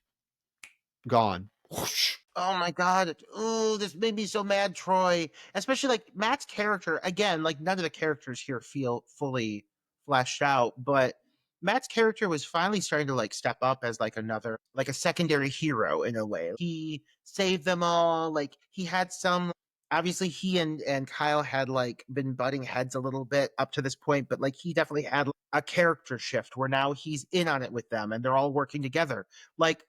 Gone. Whoosh. Oh my god. Oh, this made me so mad, Troy. Especially like Matt's character. Again, like none of the characters here feel fully fleshed out, but Matt's character was finally starting to like step up as like another, like a secondary hero in a way. He saved them all. Like he had some, obviously he and Kyle had like been butting heads a little bit up to this point, but like he definitely had a character shift where now he's in on it with them and they're all working together. Like,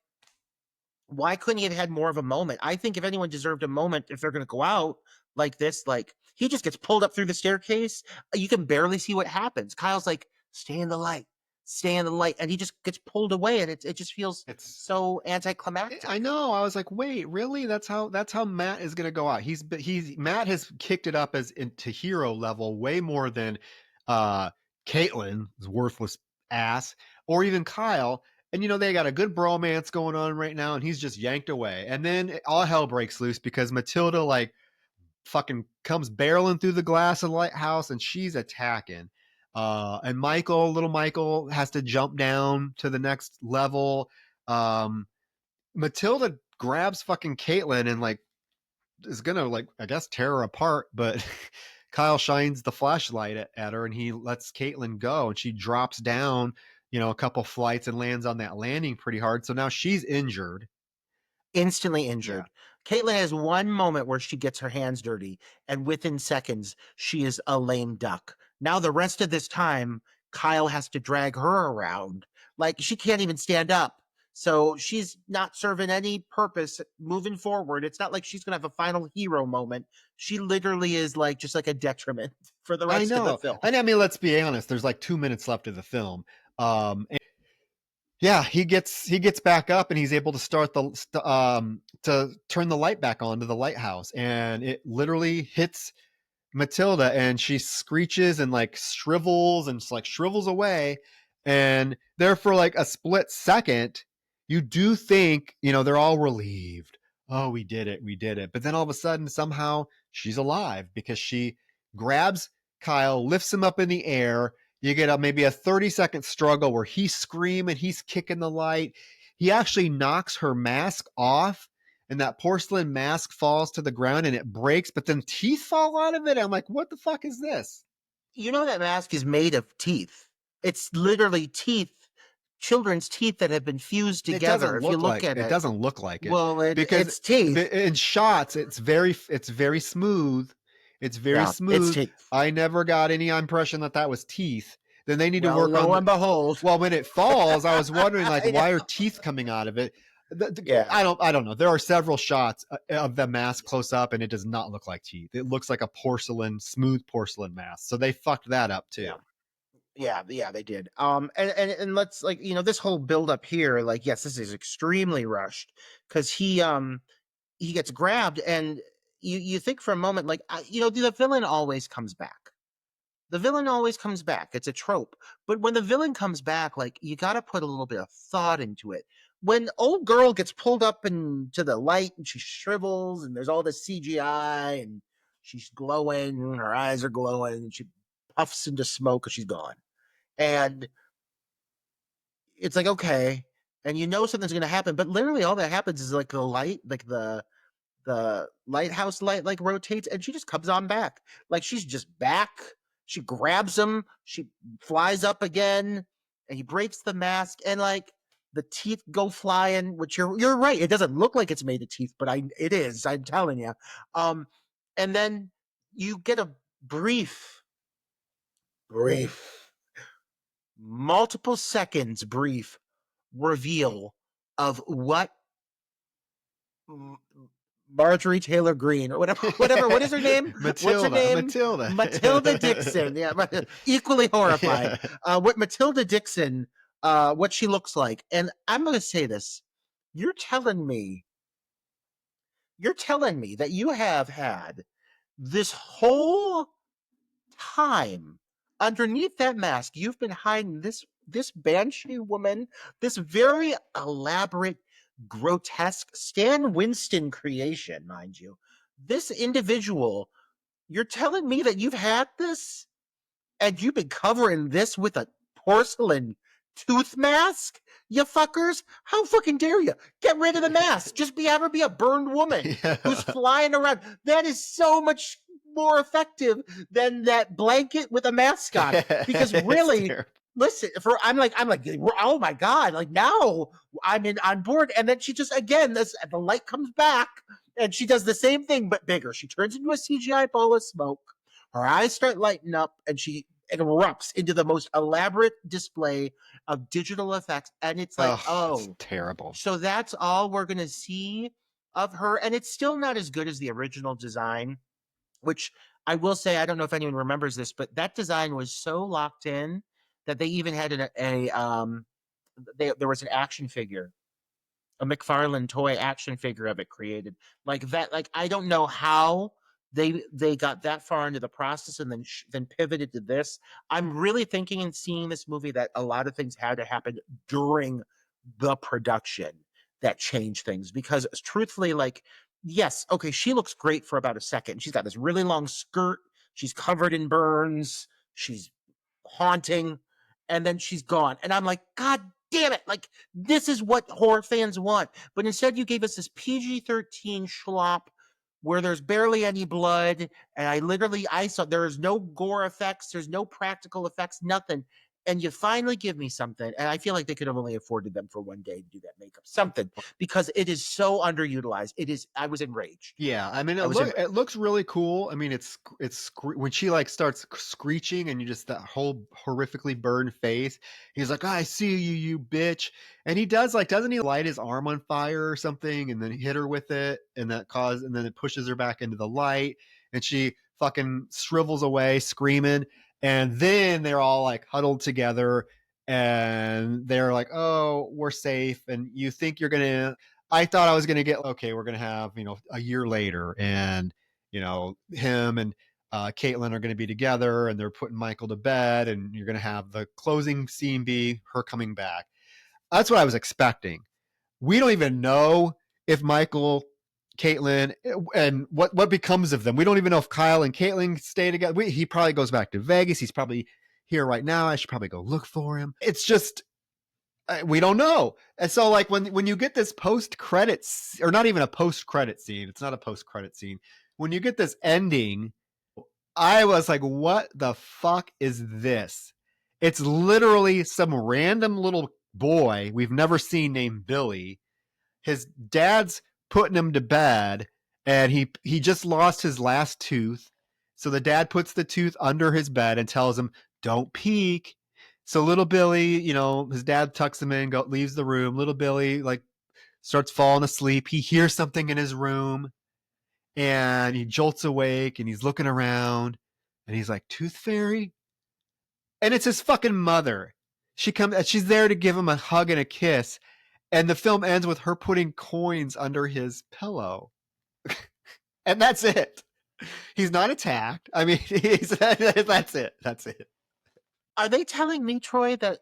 why couldn't he have had more of a moment? I think if anyone deserved a moment, if they're going to go out like this, like he just gets pulled up through the staircase. You can barely see what happens. Kyle's like, stay in the light, stay in the light. And he just gets pulled away. And it just feels so anticlimactic. I know. I was like, wait, really? That's how Matt is going to go out. Matt has kicked it up as into hero level way more than Caitlin's worthless ass, or even Kyle. And they got a good bromance going on right now, and he's just yanked away. And then all hell breaks loose because Matilda like fucking comes barreling through the glass of the lighthouse, and she's attacking. And little Michael has to jump down to the next level. Matilda grabs fucking Caitlin and like is gonna like, I guess, tear her apart, but Kyle shines the flashlight at her and he lets Caitlin go, and she drops down a couple flights and lands on that landing pretty hard. So now she's injured. Instantly injured. Yeah. Caitlin has one moment where she gets her hands dirty, and within seconds, she is a lame duck. Now, the rest of this time, Kyle has to drag her around. Like, she can't even stand up. So she's not serving any purpose moving forward. It's not like she's going to have a final hero moment. She literally is like just like a detriment for the rest of the film. And I mean, let's be honest. There's like 2 minutes left of the film. Yeah, he gets back up and he's able to start to turn the light back on to the lighthouse, and it literally hits Matilda and she screeches and like shrivels and just like shrivels away. And there for like a split second, you do think, they're all relieved. Oh, we did it. But then all of a sudden, somehow she's alive because she grabs Kyle, lifts him up in the air. You get maybe a 30-second struggle where he's screaming, he's kicking the light. He actually knocks her mask off, and that porcelain mask falls to the ground and it breaks, but then teeth fall out of it. I'm like, what the fuck is this? That mask is made of teeth. It's literally teeth, children's teeth that have been fused together. If you look at it, it doesn't look like it. Well, because it's teeth. In shots, it's very smooth. It's very smooth. I never got any impression that was teeth. Then they need to work on. Lo and behold. Well, when it falls, I was wondering like, why are teeth coming out of it? Yeah. I don't know. There are several shots of the mask close up, and it does not look like teeth. It looks like a smooth porcelain mask. So they fucked that up too. Yeah. Yeah, they did. And let's like, this whole build up here, like, yes, this is extremely rushed because he gets grabbed, and you think for a moment, like, the villain always comes back. The villain always comes back. It's a trope. But when the villain comes back, like, you got to put a little bit of thought into it. When old girl gets pulled up into the light and she shrivels and there's all this CGI and she's glowing, her eyes are glowing, and she puffs into smoke and she's gone. And it's like, okay, and something's going to happen, but literally all that happens is like the light, like the lighthouse light, like, rotates, and she just comes on back. Like, she's just back. She grabs him, she flies up again, and he breaks the mask, and like the teeth go flying, which you're right, it doesn't look like it's made of teeth, but it is, I'm telling you. And then you get a brief multiple seconds brief reveal of what Marjorie Taylor Greene or whatever. What is her name? What's her name? Matilda Dixon. Yeah, equally horrifying. What Matilda Dixon, what she looks like. And I'm going to say this: you're telling me that you have had this whole time underneath that mask, you've been hiding this banshee woman, this very elaborate, grotesque Stan Winston creation, mind you. This individual, you're telling me that you've had this and you've been covering this with a porcelain tooth mask? You fuckers, how fucking dare you? Get rid of the mask. Just have her be a burned woman who's flying around. That is so much more effective than that blanket with a mask on it. Because really, listen, I'm like, oh my god, like, now I'm on board. And then she just, again, the light comes back and she does the same thing but bigger. She turns into a CGI ball of smoke. Her eyes start lighting up, and she erupts into the most elaborate display of digital effects. And it's like, it's terrible. So that's all we're gonna see of her, and it's still not as good as the original design. Which I will say, I don't know if anyone remembers this, but that design was so locked in that they even had there was an action figure, a McFarlane toy action figure of it created. Like that, like, I don't know how they got that far into the process and then pivoted to this. I'm really thinking and seeing this movie that a lot of things had to happen during the production that changed things, because truthfully, like, yes, okay, she looks great for about a second. She's got this really long skirt. She's covered in burns. She's haunting, and then she's gone. And I'm like, God damn it! Like, this is what horror fans want. But instead, you gave us this PG-13 schlop where there's barely any blood, and I saw there is no gore effects, there's no practical effects, nothing. And you finally give me something, and I feel like they could have only afforded them for one day to do that makeup, something, because it is so underutilized. I was enraged. Yeah, I mean, it looks really cool. I mean, it's when she like starts screeching, and you just that whole horrifically burned face. He's like, "I see you, you bitch," and he does, like, doesn't he light his arm on fire or something, and then hit her with it, and then it pushes her back into the light, and she fucking shrivels away screaming. And then they're all like huddled together, and they're like, "Oh, we're safe." And you think I thought I was gonna get, okay, we're gonna have, a year later, and him and Caitlin are gonna be together, and they're putting Michael to bed, and you're gonna have the closing scene be her coming back. That's what I was expecting. We don't even know if Michael, Caitlin, and what becomes of them. We don't even know if Kyle and Caitlin stay together. He probably goes back to Vegas. He's probably here right now. I should probably go look for him. It's just, we don't know. And so, like, when you get this post credits, or not even a post credit scene, it's not a post credit scene. When you get this ending, I was like, what the fuck is this? It's literally some random little boy we've never seen named Billy. His dad's putting him to bed, and he just lost his last tooth. So the dad puts the tooth under his bed and tells him, "Don't peek." So little Billy, his dad tucks him in, leaves the room. Little Billy, like, starts falling asleep. He hears something in his room and he jolts awake and he's looking around and he's like, Tooth Fairy? And it's his fucking mother. She's there to give him a hug and a kiss. And the film ends with her putting coins under his pillow. And that's it. He's not attacked. I mean, that's it. That's it. Are they telling me, Troy, that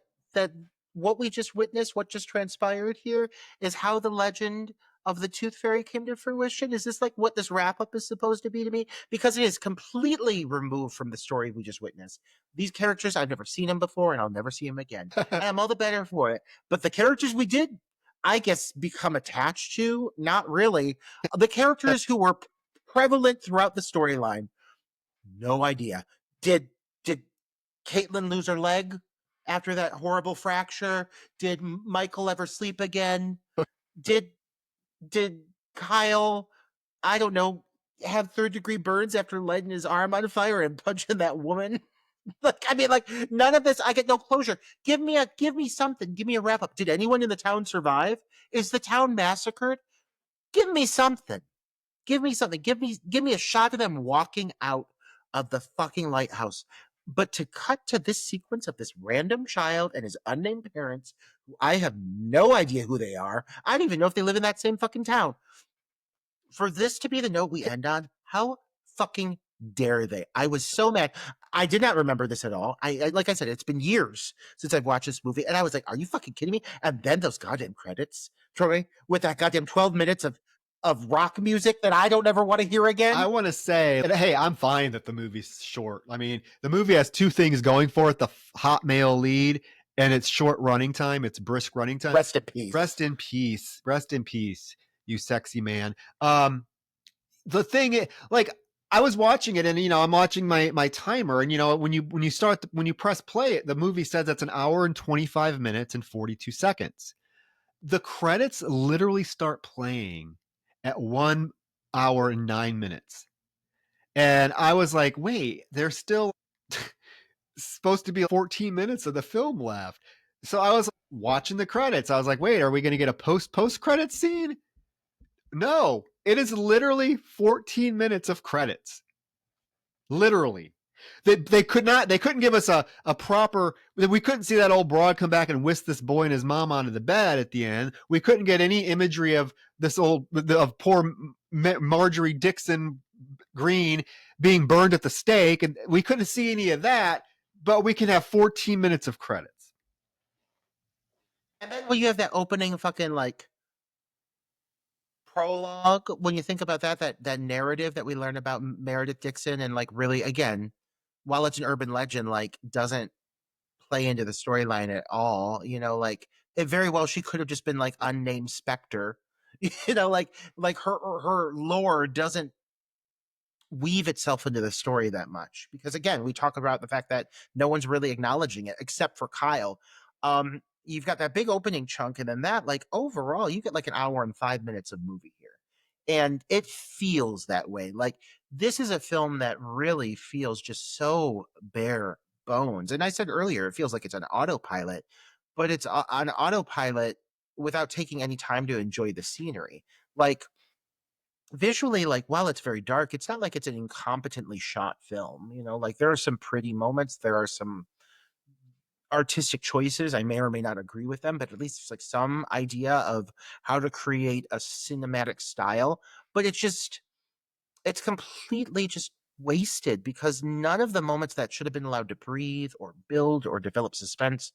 what we just witnessed, what just transpired here, is how the legend of the Tooth Fairy came to fruition? Is this like what this wrap up is supposed to be to me? Because it is completely removed from the story we just witnessed. These characters, I've never seen them before, and I'll never see them again. And I'm all the better for it. But the characters we did, I guess, become attached to, not really. The characters who were prevalent throughout the storyline, no idea. Did Caitlin lose her leg after that horrible fracture? Did Michael ever sleep again? Did did Kyle, I don't know, have third degree burns after lighting his arm on fire and punching that woman? Like, I mean, like, none of this. I get no closure. Give me something. Give me a wrap up. Did anyone in the town survive? Is the town massacred? Give me something. Give me something. Give me a shot of them walking out of the fucking lighthouse. But to cut to this sequence of this random child and his unnamed parents, who I have no idea who they are. I don't even know if they live in that same fucking town. For this to be the note we end on, how fucking dare they? I was so mad. I did not remember this at all. I like I said, it's been years since I've watched this movie, and I was like, "Are you fucking kidding me?" And then those goddamn credits, Troy, with that goddamn 12 minutes of rock music that I don't ever want to hear again. I want to say, hey, I'm fine that the movie's short. I mean, the movie has two things going for it: the hot male lead and its short running time, its brisk running time. Rest in peace. Rest in peace. Rest in peace, you sexy man. The thing, like, I was watching it, and I'm watching my timer, and when you press play, the movie says it's an hour and 25 minutes and 42 seconds. The credits literally start playing at 1 hour and 9 minutes. And I was like, wait, there's still supposed to be 14 minutes of the film left. So I was watching the credits. I was like, wait, are we going to get a post credit scene? No, it is literally 14 minutes of credits. Literally. They couldn't give us a proper, we couldn't see that old broad come back and whisk this boy and his mom onto the bed at the end. We couldn't get any imagery of of poor Marjorie Dixon Green being burned at the stake, and we couldn't see any of that, but we can have 14 minutes of credits. And then when you have that opening fucking like prologue, when you think about that narrative that we learn about Meredith Dixon, and like really, again, while it's an urban legend, like doesn't play into the storyline at all. Like it very well she could have just been like unnamed Spectre. Like her lore doesn't weave itself into the story that much, because again, we talk about the fact that no one's really acknowledging it except for Kyle. You've got that big opening chunk, and then that, like, overall you get like an hour and 5 minutes of movie here, and it feels that way. Like, this is a film that really feels just so bare bones. And I said earlier, it feels like it's an autopilot, but it's on autopilot without taking any time to enjoy the scenery. Like, visually, like, while it's very dark, it's not like it's an incompetently shot film. Like, there are some pretty moments, there are some artistic choices. I may or may not agree with them, but at least it's like some idea of how to create a cinematic style. But it's completely just wasted, because none of the moments that should have been allowed to breathe or build or develop suspense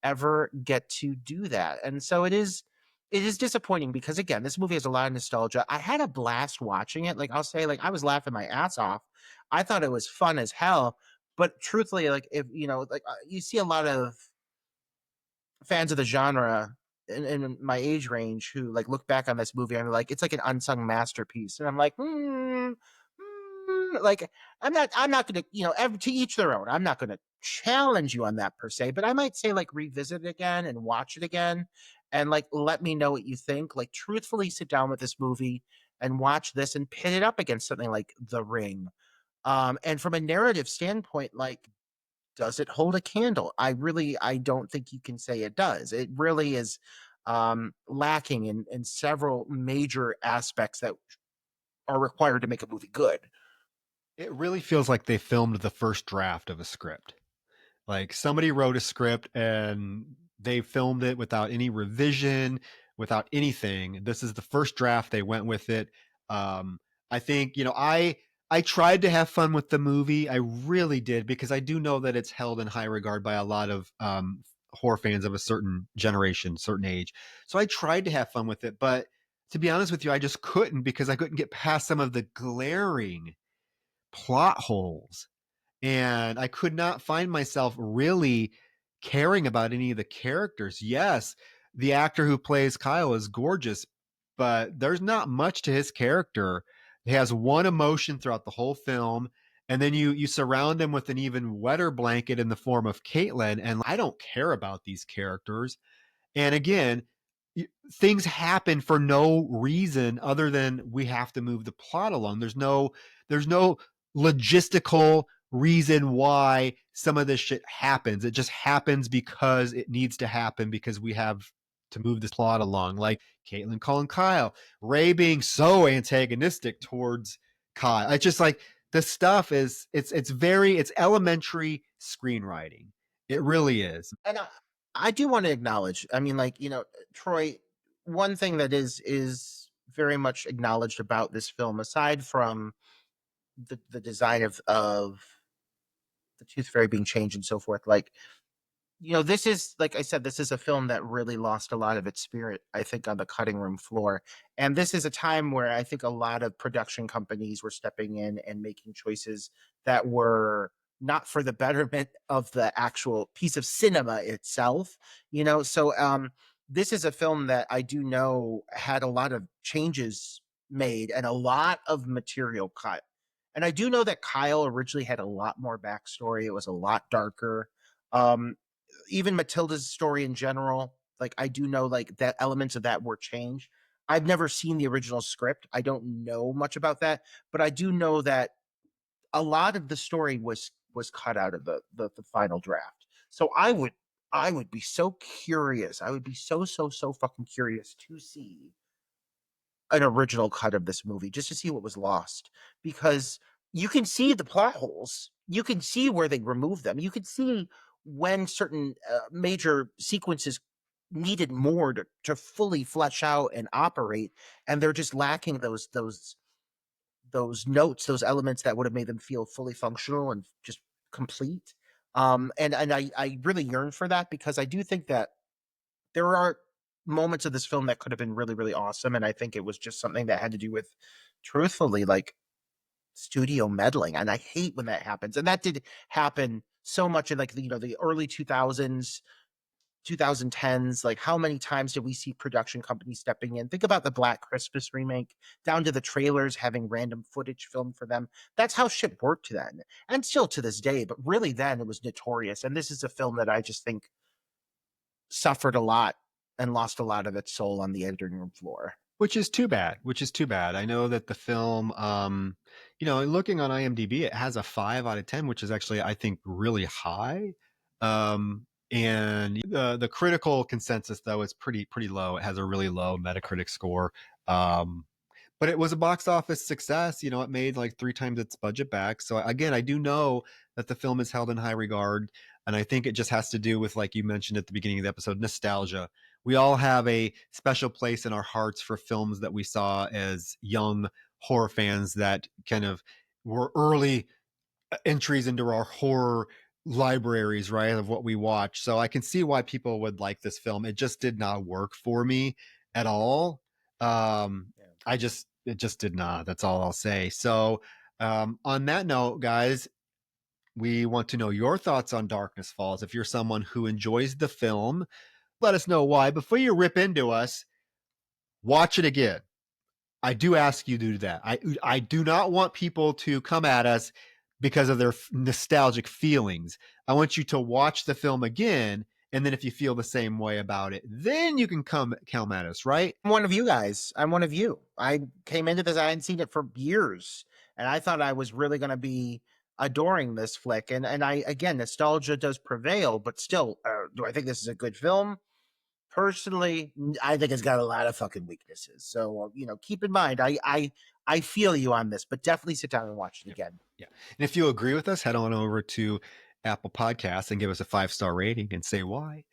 ever get to do that. And so it is disappointing, because again, this movie has a lot of nostalgia. I had a blast watching it. Like, I'll say, like, I was laughing my ass off. I thought it was fun as hell. But truthfully, like, if like, you see a lot of fans of the genre in my age range who like look back on this movie and are like, it's like an unsung masterpiece, and I'm like, like, I'm not gonna, to each their own. I'm not gonna challenge you on that per se, but I might say, like, revisit it again and watch it again, and like, let me know what you think. Like, truthfully, sit down with this movie and watch this and pit it up against something like The Ring. And from a narrative standpoint, like, does it hold a candle? I don't think you can say it does. It really is lacking in several major aspects that are required to make a movie good. It really feels like they filmed the first draft of a script. Like somebody wrote a script and they filmed it without any revision, without anything. This is the first draft. They went with it. Um, I think, I tried to have fun with the movie. I really did because I do know that it's held in high regard by a lot of horror fans of a certain generation, certain age. So I tried to have fun with it, but to be honest with you, I just couldn't because I couldn't get past some of the glaring plot holes, and I could not find myself really caring about any of the characters. Yes, the actor who plays Kyle is gorgeous, but there's not much to his character. He has one emotion throughout the whole film, and then you surround him with an even wetter blanket in the form of Caitlin, and I don't care about these characters. And again, things happen for no reason other than we have to move the plot along. There's no logistical reason why some of this shit happens. It just happens because it needs to happen because we have to move this plot along. Like Caitlin calling Kyle, Ray being so antagonistic towards Kyle. It's just like the stuff is it's elementary screenwriting. It really is. And I do want to acknowledge, I mean, like, Troy, one thing that is very much acknowledged about this film, aside from the design of the tooth fairy being changed and so forth, like, this is, like I said, this is a film that really lost a lot of its spirit, I think, on the cutting room floor. And this is a time where I think a lot of production companies were stepping in and making choices that were not for the betterment of the actual piece of cinema itself, So this is a film that I do know had a lot of changes made and a lot of material cut. And I do know that Kyle originally had a lot more backstory. It was a lot darker. Um, Even Matilda's story in general, like, I do know, like, that elements of that were changed. I've never seen the original script. I don't know much about that, but I do know that a lot of the story was cut out of the final draft. So I would be so curious. I would be so fucking curious to see an original cut of this movie just to see what was lost, because you can see the plot holes. You can see where they removed them. You can see when certain major sequences needed more to fully flesh out and operate, and they're just lacking those notes, those elements that would have made them feel fully functional and just complete. And I really yearn for that, because I do think that there are moments of this film that could have been really, really awesome, and I think it was just something that had to do with, truthfully, like, studio meddling, and I hate when that happens, and that did happen so much in, like, the early 2000s, 2010s. Like, how many times did we see production companies stepping in? Think about the Black Christmas remake, down to the trailers having random footage filmed for them. That's how shit worked then, and still to this day, but really then it was notorious, and this is a film that I just think suffered a lot and lost a lot of its soul on the editing room floor. Which is too bad. Which is too bad. I know that the film, looking on IMDb, it has a 5 out of 10, which is actually, I think, really high. And the critical consensus though is pretty low. It has a really low Metacritic score. But it was a box office success. It made like 3 times its budget back. So again, I do know that the film is held in high regard, and I think it just has to do with, like you mentioned at the beginning of the episode, nostalgia. We all have a special place in our hearts for films that we saw as young horror fans that kind of were early entries into our horror libraries, right, of what we watch. So I can see why people would like this film. It just did not work for me at all. Yeah. It just did not. That's all I'll say. So on that note, guys, we want to know your thoughts on Darkness Falls. If you're someone who enjoys the film, let us know why. Before you rip into us, watch it again. I do ask you to do that. I do not want people to come at us because of their nostalgic feelings. I want you to watch the film again, and then if you feel the same way about it, then you can come at us, right? I'm one of you guys. I'm one of you. I came into this, I hadn't seen it for years, and I thought I was really going to be adoring this flick. And I, again, nostalgia does prevail, but still, do I think this is a good film? personally, I think it's got a lot of fucking weaknesses. So keep in mind, I feel you on this, but definitely sit down and watch it again. Yeah. And if you agree with us, head on over to Apple Podcasts and give us a 5-star rating and say why.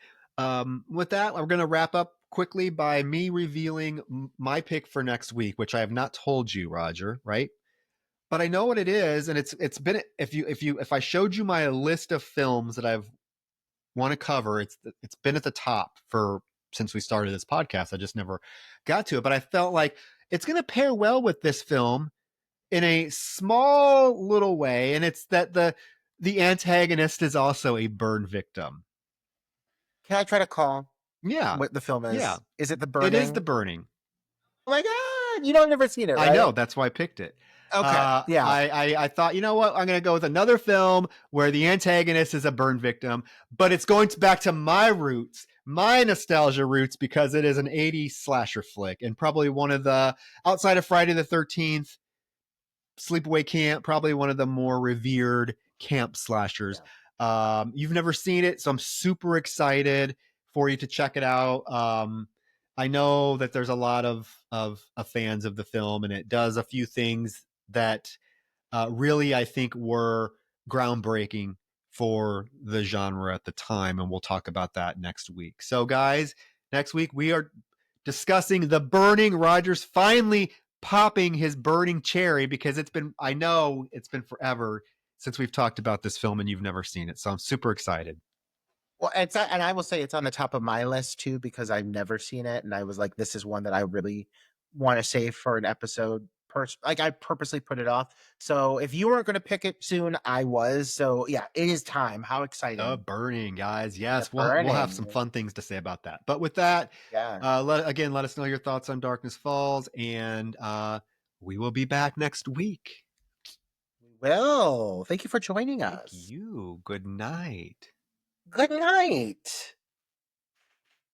With that, we're going to wrap up quickly by me revealing my pick for next week, which I have not told you, Roger, right? But I know what it is, and it's been if I showed you my list of films that I've want to cover, it's been at the top for since we started this podcast. I just never got to it, but I felt like it's going to pair well with this film in a small little way, and it's that the antagonist is also a burn victim. Can I try to call Yeah, what the film is? yeah. Is it The Burning? It is The Burning. Oh my god! I've never seen it. Right? I know, that's why I picked it. Okay. Yeah. I thought, you know what? I'm going to go with another film where the antagonist is a burn victim, but it's going back to my roots, my nostalgia roots, because it is an 80s slasher flick and probably one of the, outside of Friday the 13th, Sleepaway Camp, probably one of the more revered camp slashers. Yeah. You've never seen it, so I'm super excited for you to check it out. I know that there's a lot of fans of the film, and it does a few things that really, I think, were groundbreaking for the genre at the time, and we'll talk about that next week. So, guys, next week we are discussing The Burning. Roger's finally popping his burning cherry because I know it's been forever since we've talked about this film and you've never seen it. So I'm super excited. Well, and I will say it's on the top of my list too, because I've never seen it. And I was like, this is one that I really want to save for an episode. Like I purposely put it off. So if you weren't going to pick it soon, I was. So yeah, it is time. How exciting. The Burning, guys. Yes, we'll have some fun things to say about that. But with that, let us know your thoughts on Darkness Falls, and we will be back next week. We will. Thank you for joining us. Thank you. Good night. Good night.